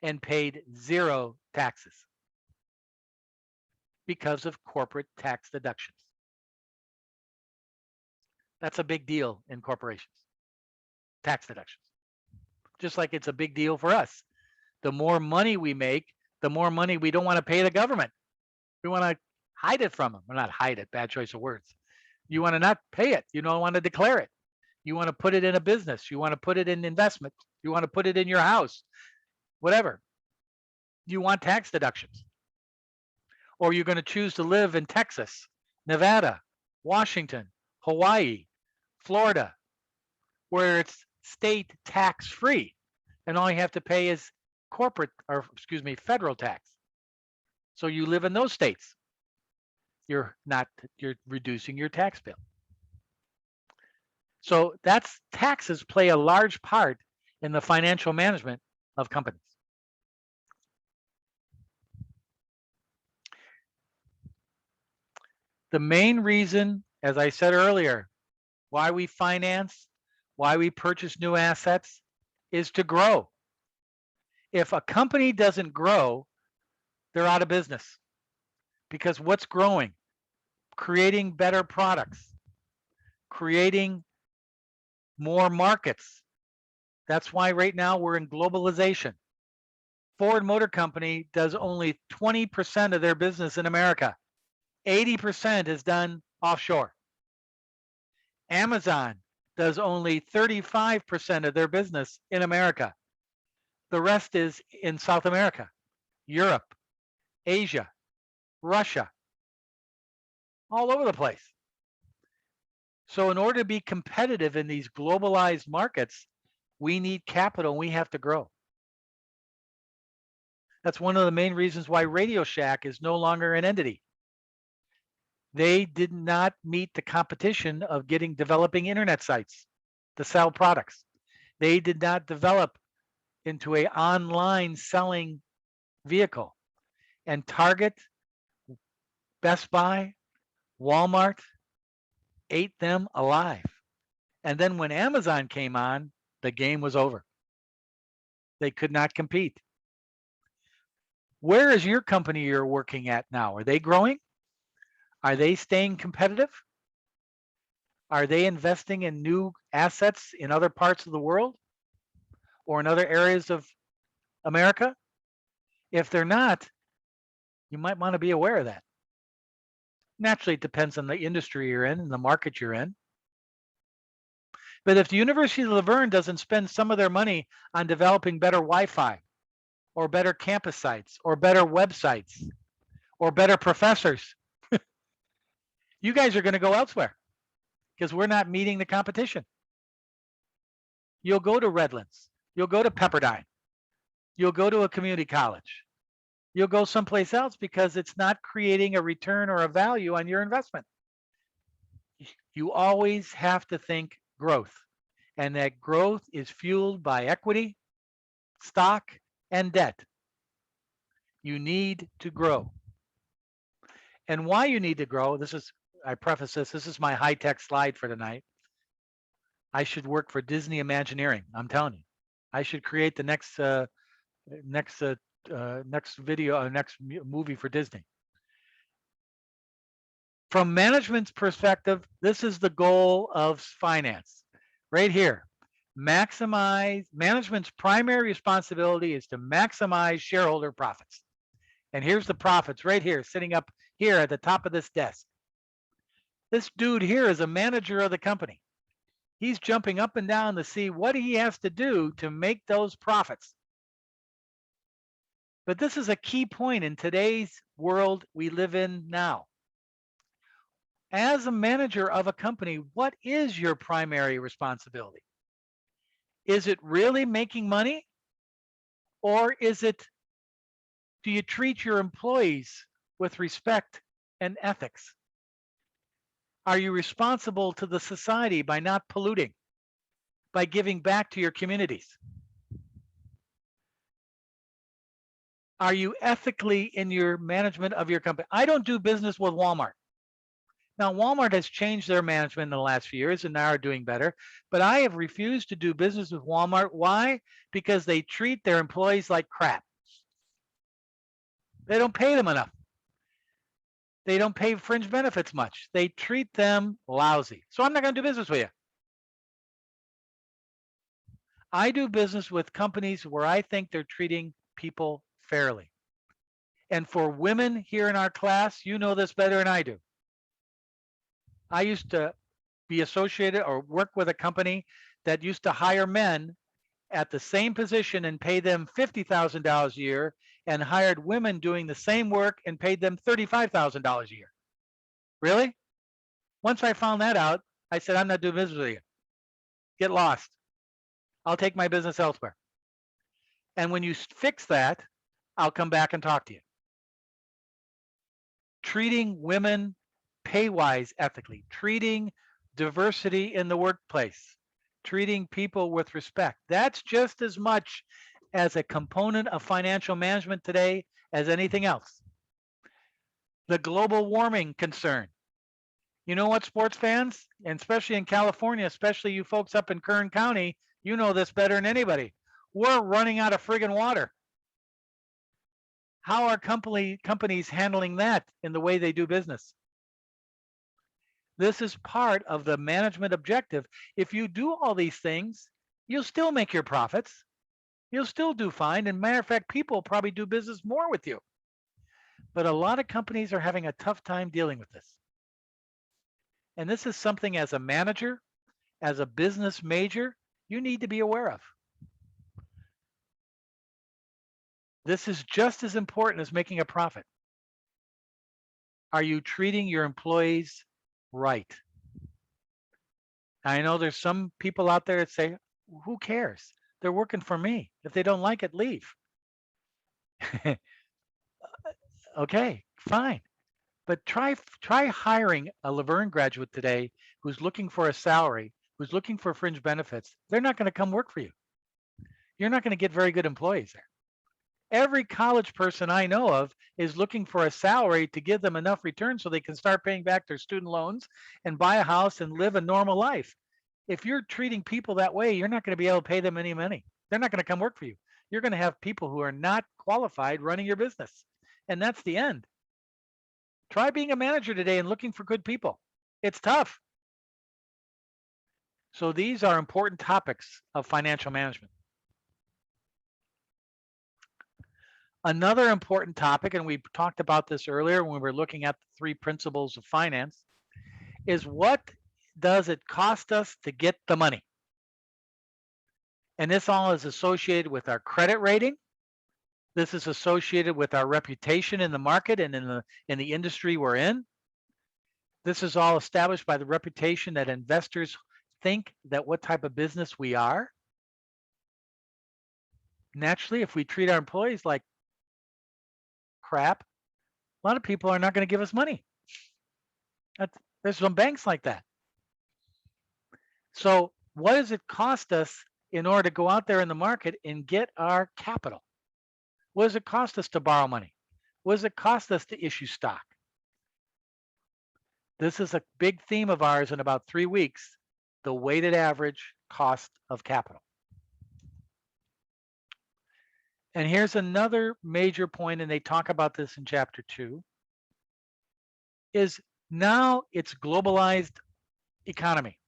and paid 0 taxes because of corporate tax deductions. That's a big deal in corporations, tax deductions. Just like it's a big deal for us. The more money we make, the more money we don't want to pay the government. We want to hide it from them. Well, not hide it, bad choice of words. You want to not pay it. You don't want to declare it. You want to put it in a business. You want to put it in investment. You want to put it in your house, whatever. You want tax deductions. Or you're going to choose to live in Texas, Nevada, Washington, Hawaii, Florida, where it's state tax free. And all you have to pay is corporate, or excuse me, federal tax. So you live in those states. You're reducing your tax bill. So taxes play a large part in the financial management of companies. The main reason, as I said earlier, why we finance, why we purchase new assets is to grow. If a company doesn't grow, they're out of business. Because what's growing? Creating better products, creating more markets. That's why right now we're in globalization. Ford Motor Company does only 20% of their business in America. 80% is done offshore. Amazon does only 35% of their business in America. The rest is in South America, Europe, Asia, Russia, all over the place. So in order to be competitive in these globalized markets, we need capital and we have to grow. That's one of the main reasons why Radio Shack is no longer an entity. They did not meet the competition of developing internet sites to sell products. They did not develop into an online selling vehicle. And Target, Best Buy, Walmart ate them alive. And then when Amazon came on, the game was over. They could not compete. Where is your company you're working at now? Are they growing? Are they staying competitive? Are they investing in new assets in other parts of the world or in other areas of America? If they're not, you might want to be aware of that. Naturally, it depends on the industry you're in and the market you're in. But if the University of Laverne doesn't spend some of their money on developing better Wi-Fi or better campus sites or better websites or better professors, you guys are going to go elsewhere because we're not meeting the competition. You'll go to Redlands. You'll go to Pepperdine. You'll go to a community college. You'll go someplace else because it's not creating a return or a value on your investment. You always have to think growth, and that growth is fueled by equity, stock, and debt. You need to grow. And why you need to grow, I preface this is my high-tech slide for tonight. I should work for Disney Imagineering. I'm telling you, I should create the next movie for Disney. From management's perspective, this is the goal of finance right here. Management's primary responsibility is to maximize shareholder profits. And here's the profits right here, sitting up here at the top of this desk. This dude here is a manager of the company. He's jumping up and down to see what he has to do to make those profits. But this is a key point in today's world we live in now. As a manager of a company, what is your primary responsibility? Is it really making money? Or do you treat your employees with respect and ethics? Are you responsible to the society by not polluting, by giving back to your communities? Are you ethically in your management of your company? I don't do business with Walmart. Now, Walmart has changed their management in the last few years and now are doing better. But I have refused to do business with Walmart. Why? Because they treat their employees like crap. They don't pay them enough. They don't pay fringe benefits much. They treat them lousy. So I'm not going to do business with you. I do business with companies where I think they're treating people fairly. And for women here in our class, you know this better than I do. I used to be associated or work with a company that used to hire men at the same position and pay them $50,000 a year, and hired women doing the same work and paid them $35,000 a year. Really? Once I found that out, I said, I'm not doing business with you. Get lost. I'll take my business elsewhere. And when you fix that, I'll come back and talk to you. Treating women pay-wise ethically, treating diversity in the workplace, treating people with respect. That's just as much as a component of financial management today as anything else. The global warming concern. You know what, sports fans, and especially in California, especially you folks up in Kern County, you know this better than anybody. We're running out of friggin' water. How are companies handling that in the way they do business? This is part of the management objective. If you do all these things, you'll still make your profits. You'll still do fine. And matter of fact, people probably do business more with you. But a lot of companies are having a tough time dealing with this. And this is something as a manager, as a business major, you need to be aware of. This is just as important as making a profit. Are you treating your employees right? I know there's some people out there that say, who cares? They're working for me. If they don't like it, leave. Okay, fine. But try hiring a Laverne graduate today who's looking for a salary, who's looking for fringe benefits. They're not going to come work for you. You're not going to get very good employees there. Every college person I know of is looking for a salary to give them enough return so they can start paying back their student loans and buy a house and live a normal life. If you're treating people that way, you're not going to be able to pay them any money. They're not going to come work for you. You're going to have people who are not qualified running your business. And that's the end. Try being a manager today and looking for good people. It's tough. So these are important topics of financial management. Another important topic, and we talked about this earlier when we were looking at the 3 principles of finance, is what does it cost us to get the money? And this all is associated with our credit rating. This is associated with our reputation in the market and in the industry we're in. This is all established by the reputation that investors think that what type of business we are. Naturally, if we treat our employees like crap, a lot of people are not going to give us money. There's some banks like that. So what does it cost us in order to go out there in the market and get our capital? What does it cost us to borrow money? What does it cost us to issue stock? This is a big theme of ours in about 3 weeks, the weighted average cost of capital. And here's another major point, and they talk about this in chapter 2, is now it's globalized economy.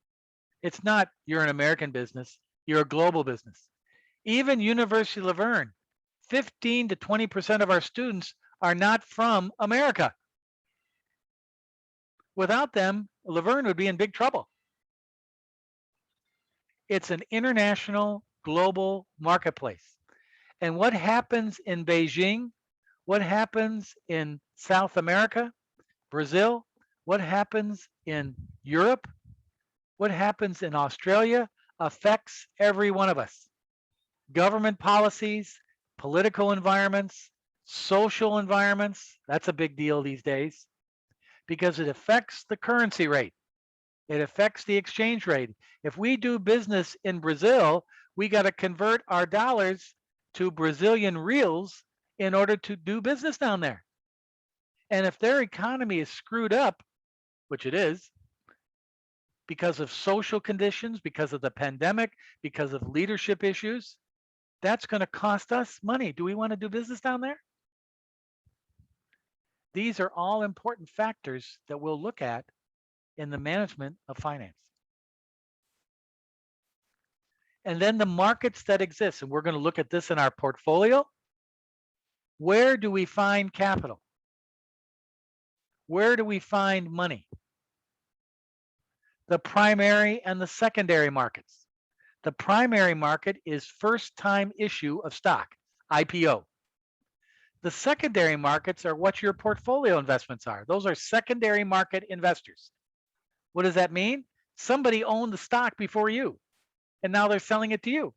It's not you're an American business, you're a global business. Even University of Laverne, 15 to 20% of our students are not from America. Without them, Laverne would be in big trouble. It's an international, global marketplace. And what happens in Beijing, what happens in South America, Brazil, what happens in Europe, what happens in Australia affects every one of us. Government policies, political environments, social environments, that's a big deal these days because it affects the currency rate. It affects the exchange rate. If we do business in Brazil, we got to convert our dollars to Brazilian reals in order to do business down there. And if their economy is screwed up, which it is, because of social conditions, because of the pandemic, because of leadership issues, that's going to cost us money. Do we want to do business down there? These are all important factors that we'll look at in the management of finance. And then the markets that exist, and we're going to look at this in our portfolio. Where do we find capital? Where do we find money? The primary and the secondary markets. The primary market is first time issue of stock, IPO. The secondary markets are what your portfolio investments are. Those are secondary market investors. What does that mean? Somebody owned the stock before you, and now they're selling it to you.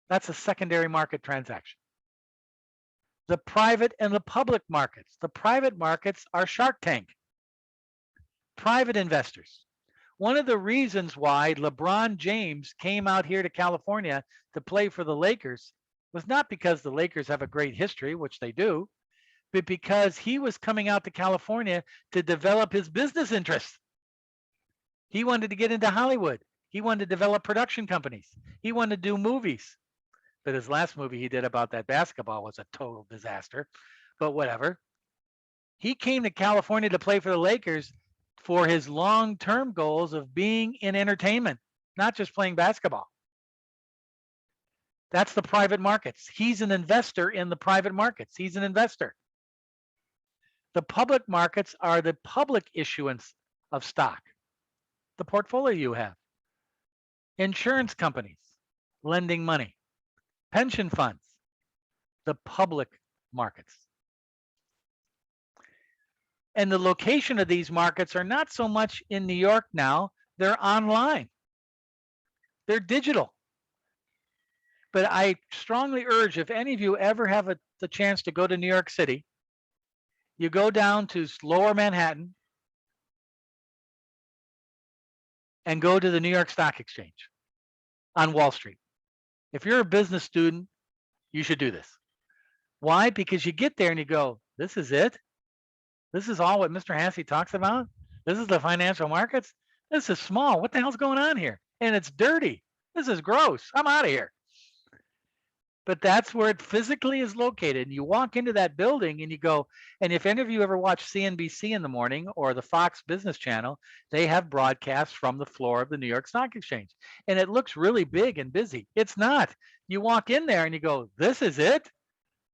That's a secondary market transaction. The private and the public markets. The private markets are Shark Tank. Private investors. One of the reasons why LeBron James came out here to California to play for the Lakers was not because the Lakers have a great history, which they do, but because he was coming out to California to develop his business interests. He wanted to get into Hollywood. He wanted to develop production companies. He wanted to do movies. But his last movie he did about that basketball was a total disaster, but whatever. He came to California to play for the Lakers for his long-term goals of being in entertainment, not just playing basketball. That's the private markets. He's an investor in the private markets. He's an investor. The public markets are the public issuance of stock, the portfolio you have. Insurance companies lending money, pension funds, the public markets. And the location of these markets are not so much in New York now, they're online. They're digital. But I strongly urge, if any of you ever have the chance to go to New York City, you go down to Lower Manhattan and go to the New York Stock Exchange on Wall Street. If you're a business student, you should do this. Why? Because you get there and you go, this is it? This is all what Mr. Hassey talks about? This is the financial markets? This is small. What the hell's going on here? And it's dirty. This is gross. I'm out of here. But that's where it physically is located. And you walk into that building and you go, and if any of you ever watch CNBC in the morning or the Fox Business Channel, they have broadcasts from the floor of the New York Stock Exchange. And it looks really big and busy. It's not. You walk in there and you go, this is it?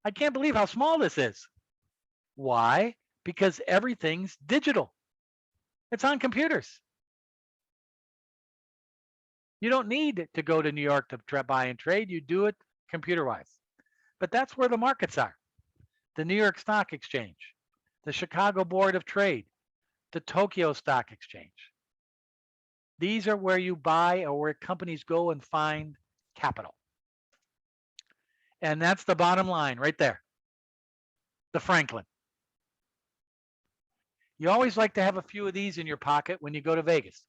I can't believe how small this is. Why? Because everything's digital. It's on computers. You don't need to go to New York to buy and trade. You do it computer-wise. But that's where the markets are. The New York Stock Exchange, the Chicago Board of Trade, the Tokyo Stock Exchange. These are where you buy or where companies go and find capital. And that's the bottom line right there. The Franklin. You always like to have a few of these in your pocket when you go to Vegas.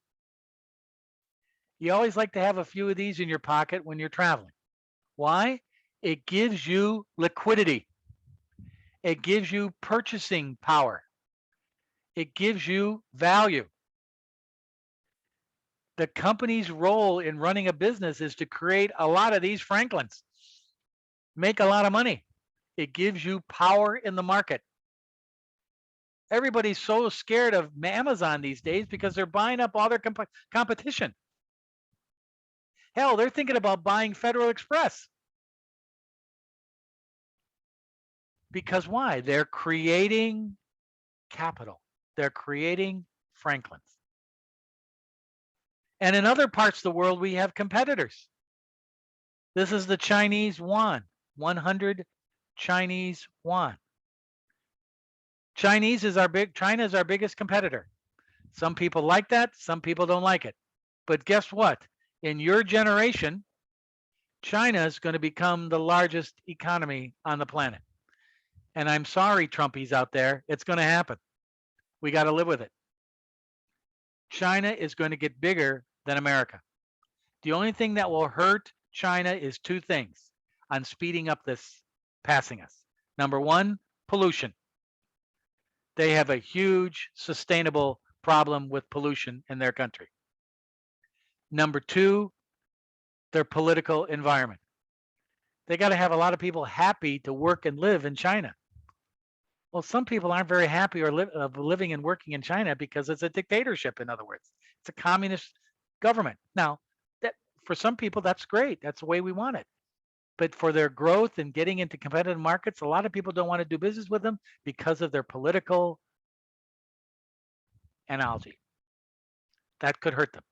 You always like to have a few of these in your pocket when you're traveling. Why? It gives you liquidity. It gives you purchasing power. It gives you value. The company's role in running a business is to create a lot of these Franklins, make a lot of money. It gives you power in the market. Everybody's so scared of Amazon these days because they're buying up all their competition. Hell, they're thinking about buying Federal Express. Because why? They're creating capital. They're creating Franklins. And in other parts of the world, we have competitors. This is the Chinese yuan, 100 Chinese yuan. China is our biggest competitor. Some people like that, some people don't like it. But guess what? In your generation, China is going to become the largest economy on the planet. And I'm sorry, Trumpies out there, it's going to happen. We got to live with it. China is going to get bigger than America. The only thing that will hurt China is two things: on speeding up this passing us. Number one, pollution. They have a huge sustainable problem with pollution in their country. Number two, their political environment. They got to have a lot of people happy to work and live in China. Well, some people aren't very happy or living and working in China because it's a dictatorship. In other words, it's a communist government. Now, that for some people, that's great. That's the way we want it. But for their growth and getting into competitive markets, a lot of people don't want to do business with them because of their political analogy. That could hurt them.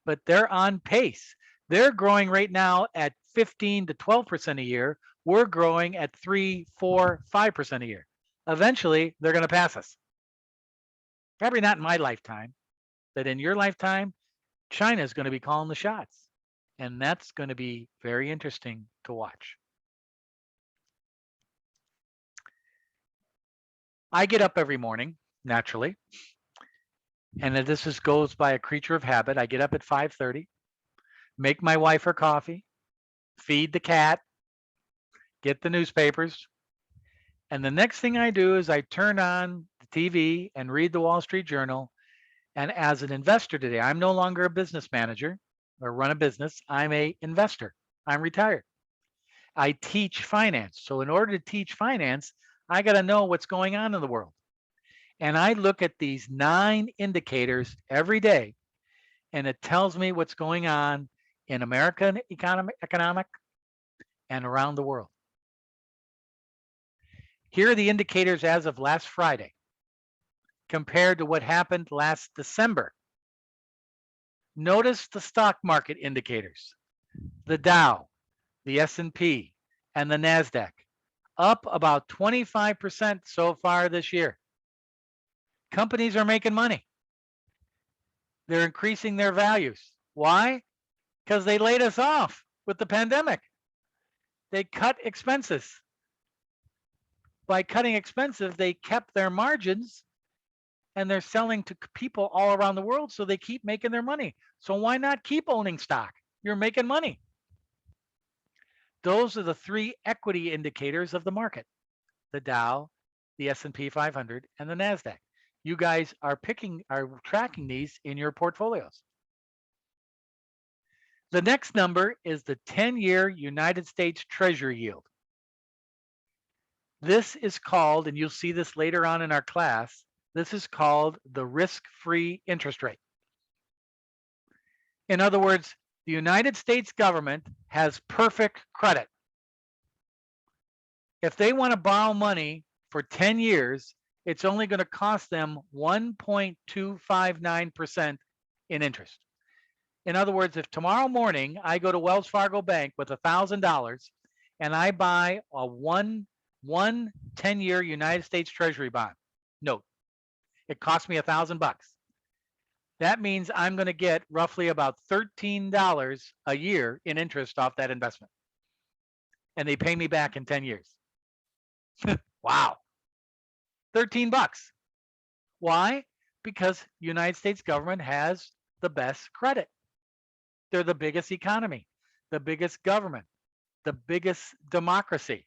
But they're on pace. They're growing right now at 15 to 12% a year. We're growing at 3, 4, 5% a year. Eventually, they're going to pass us. Probably not in my lifetime, but in your lifetime, China is going to be calling the shots. And that's going to be very interesting to watch. I get up every morning, naturally. And this goes by a creature of habit. I get up at 5:30, make my wife her coffee, feed the cat, get the newspapers. And the next thing I do is I turn on the TV and read the Wall Street Journal. And as an investor today, I'm no longer a business manager or run a business. I'm an investor. I'm retired. I teach finance. So in order to teach finance, I got to know what's going on in the world. And I look at these 9 indicators every day, and it tells me what's going on in American economic and around the world. Here are the indicators as of last Friday compared to what happened last December. Notice the stock market indicators. The Dow, the S&P, and the NASDAQ up about 25% so far this year. Companies are making money. They're increasing their values. Why? Because they laid us off with the pandemic. They cut expenses. By cutting expenses, they kept their margins, and they're selling to people all around the world, so they keep making their money. So why not keep owning stock? You're making money. Those are the 3 equity indicators of the market: the Dow, the S&P 500, and the NASDAQ. You guys are tracking these in your portfolios. The next number is the 10-year United States Treasury yield. This is called, and you'll see this later on in our class, this is called the risk-free interest rate. In other words, the United States government has perfect credit. If they want to borrow money for 10 years, it's only going to cost them 1.259% in interest. In other words, if tomorrow morning I go to Wells Fargo Bank with $1,000 and I buy a one 10-year United States Treasury bond note, it costs me $1,000. That means I'm going to get roughly about $13 a year in interest off that investment. And they pay me back in 10 years. Wow. $13. Why? Because United States government has the best credit. They're the biggest economy, the biggest government, the biggest democracy.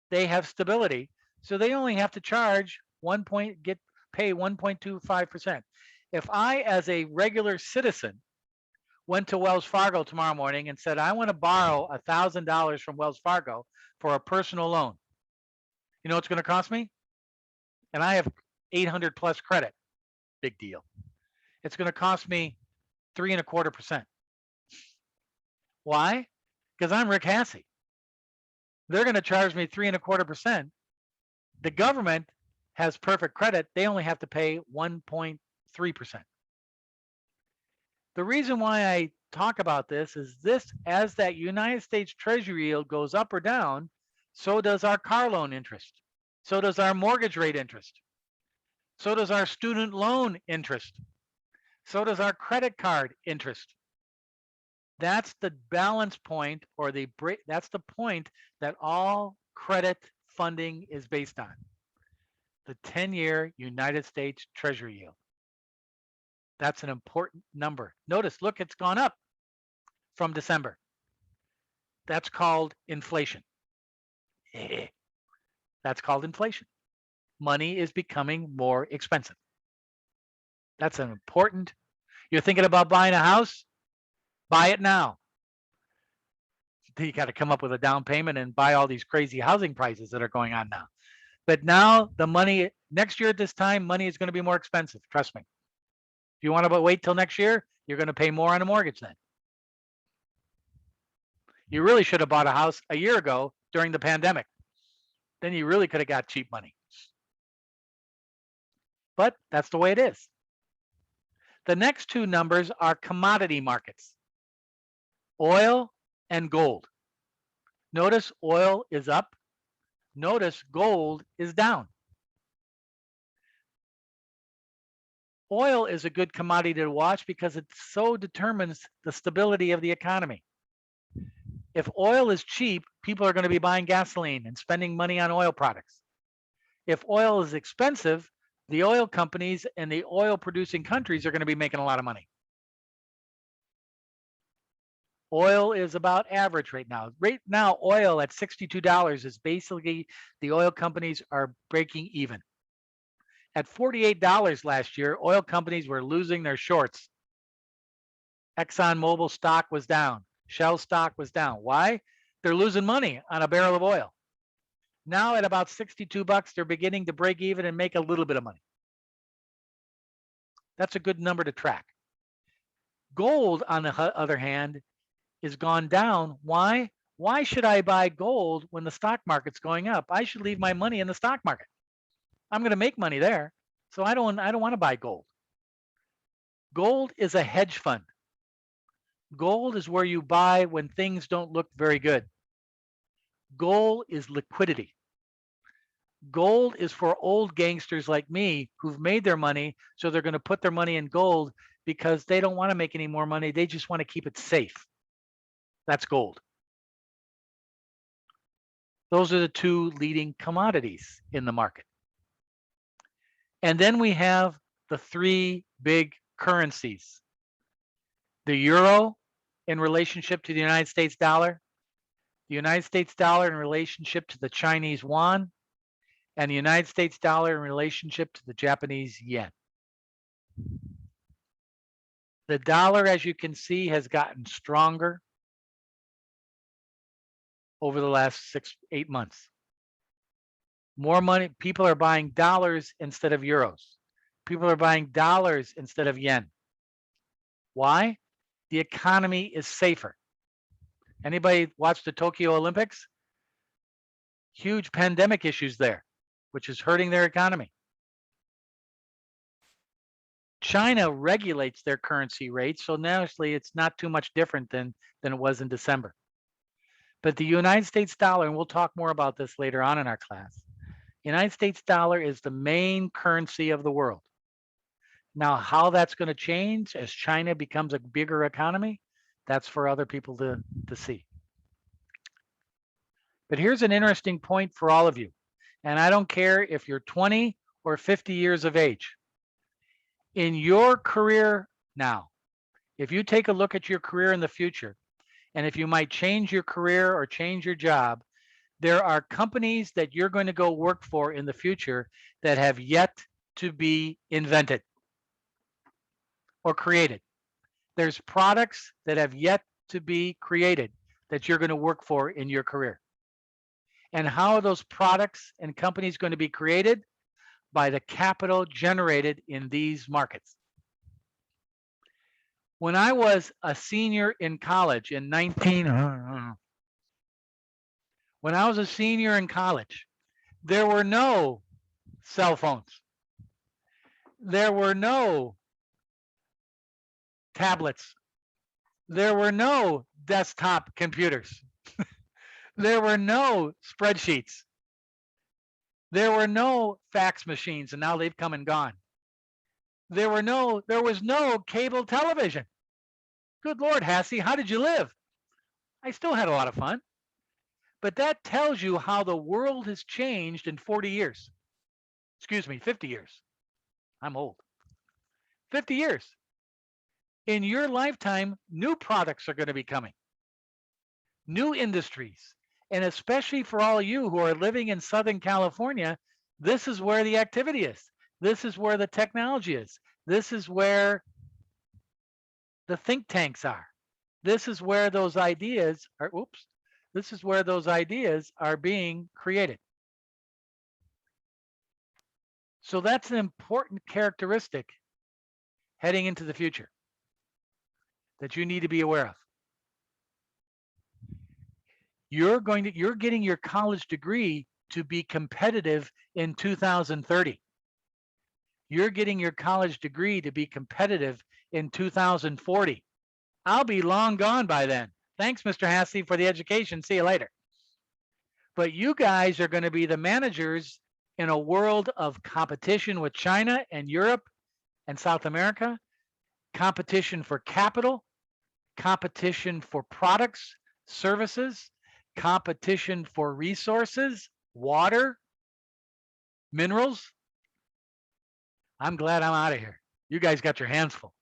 They have stability, so they only have to charge pay 1.25%. If I, as a regular citizen, went to Wells Fargo tomorrow morning and said, I want to borrow $1,000 from Wells Fargo for a personal loan, you know what's going to cost me? And I have 800 plus credit. Big deal. It's going to cost me 3.25%. Why? Because I'm Rick Hassey. They're going to charge me 3.25%. The government has perfect credit. They only have to pay 1.3%. The reason why I talk about this is as that United States Treasury yield goes up or down, so does our car loan interest. So does our mortgage rate interest. So does our student loan interest. So does our credit card interest. That's the balance point, or that's the point that all credit funding is based on. The 10-year United States Treasury yield. That's an important number. Notice, look, it's gone up from December. That's called inflation. That's called inflation. Money is becoming more expensive. That's an important. You're thinking about buying a house? Buy it now. You got to come up with a down payment and buy all these crazy housing prices that are going on now. But now the money next year at this time, money is going to be more expensive. Trust me. If you want to wait till next year, you're going to pay more on a mortgage then. You really should have bought a house a year ago during the pandemic. Then you really could have got cheap money. But that's the way it is. The next two numbers are commodity markets, oil and gold. Notice oil is up. Notice gold is down. Oil is a good commodity to watch because it so determines the stability of the economy. If oil is cheap, people are going to be buying gasoline and spending money on oil products. If oil is expensive, the oil companies and the oil producing countries are going to be making a lot of money. Oil is about average right now. Right now, oil at $62 is basically the oil companies are breaking even. At $48 last year, oil companies were losing their shorts. ExxonMobil stock was down. Shell stock was down. Why? They're losing money on a barrel of oil. Now at about 62 bucks, they're beginning to break even and make a little bit of money. That's a good number to track. Gold, on the other hand, is gone down. Why? Why should I buy gold when the stock market's going up? I should leave my money in the stock market. I'm going to make money there. So I don't want to buy gold. Gold is a hedge fund. Gold is where you buy when things don't look very good. Gold is liquidity. Gold is for old gangsters like me who've made their money, so they're going to put their money in gold because they don't want to make any more money. They just want to keep it safe. That's gold. Those are the two leading commodities in the market. And then we have the three big currencies. The euro in relationship to the United States dollar, the United States dollar in relationship to the Chinese yuan, and the United States dollar in relationship to the Japanese yen. The dollar, as you can see, has gotten stronger over the last 6-8 months. More money, people are buying dollars instead of euros. People are buying dollars instead of yen. Why? The economy is safer. Anybody watch the Tokyo Olympics? Huge pandemic issues there, which is hurting their economy. China regulates their currency rates, so naturally it's not too much different than it was in December. But the United States dollar, and we'll talk more about this later on in our class, United States dollar is the main currency of the world. Now, how that's going to change as China becomes a bigger economy, that's for other people to see. But here's an interesting point for all of you. And I don't care if you're 20 or 50 years of age. In your career now, if you take a look at your career in the future, and if you might change your career or change your job, there are companies that you're going to go work for in the future that have yet to be invented or created. There's products that have yet to be created that you're going to work for in your career. And how are those products and companies going to be created? By the capital generated in these markets. When I was a senior in college in when I was a senior in college, there were no cell phones. There were no tablets. There were no desktop computers. There were no spreadsheets. There were no fax machines, and now they've come and gone. There was no cable television. Good Lord, Hassie, how did you live? I still had a lot of fun. But that tells you how the world has changed in 40 years. Excuse me, 50 years. I'm old. 50 years. In your lifetime, new products are going to be coming. New industries. And especially for all you who are living in Southern California, this is where the activity is. This is where the technology is. This is where the think tanks are. This is where those ideas are, oops, this is where those ideas are being created. So that's an important characteristic heading into the future that you need to be aware of. You're getting your college degree to be competitive in 2030. You're getting your college degree to be competitive in 2040. I'll be long gone by then. Thanks, Mr. Hassey, for the education. See you later. But you guys are going to be the managers in a world of competition with China and Europe and South America, competition for capital, competition for products, services, competition for resources, water, minerals. I'm glad I'm out of here. You guys got your hands full.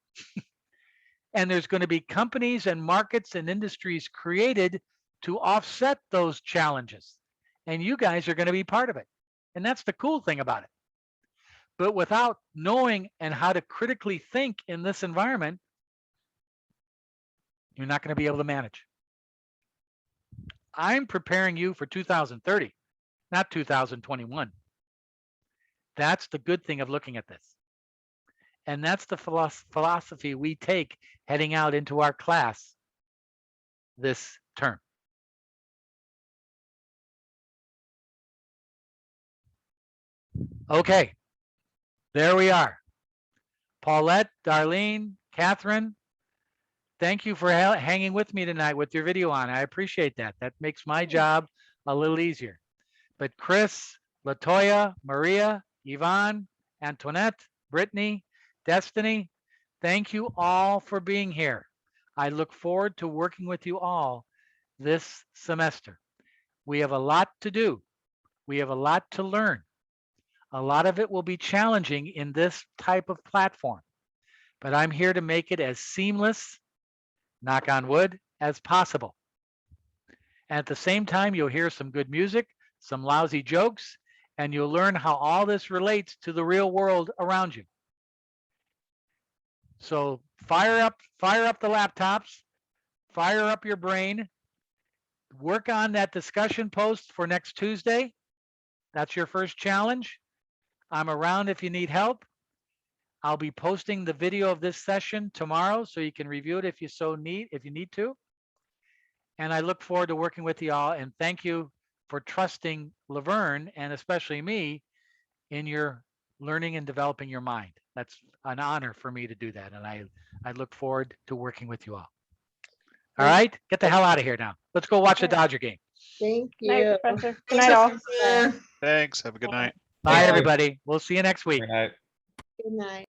And there's going to be companies and markets and industries created to offset those challenges. And you guys are going to be part of it. And that's the cool thing about it. But without knowing and how to critically think in this environment, you're not going to be able to manage. I'm preparing you for 2030, not 2021. That's the good thing of looking at this. And that's the philosophy we take heading out into our class this term. Okay, there we are. Paulette, Darlene, Catherine, thank you for hanging with me tonight with your video on. I appreciate that. That makes my job a little easier. But Chris, Latoya, Maria, Yvonne, Antoinette, Brittany, Destiny, thank you all for being here. I look forward to working with you all this semester. We have a lot to do. We have a lot to learn. A lot of it will be challenging in this type of platform, but I'm here to make it as seamless, knock on wood, as possible. And at the same time, you'll hear some good music, some lousy jokes, and you'll learn how all this relates to the real world around you. So fire up the laptops, fire up your brain, work on that discussion post for next Tuesday. That's your first challenge. I'm around if you need help. I'll be posting the video of this session tomorrow so you can review it if you need to. And I look forward to working with you all, and thank you for trusting Laverne and especially me in your learning and developing your mind. That's an honor for me to do that, and I look forward to working with you all. All right, get the hell out of here now. Let's go watch the Dodger game. Thank Night, you. Professor. Good Thanks, night, all. Professor. Thanks. Have a good night. Bye, Bye. everybody. We'll see you next week. Good night. Good night.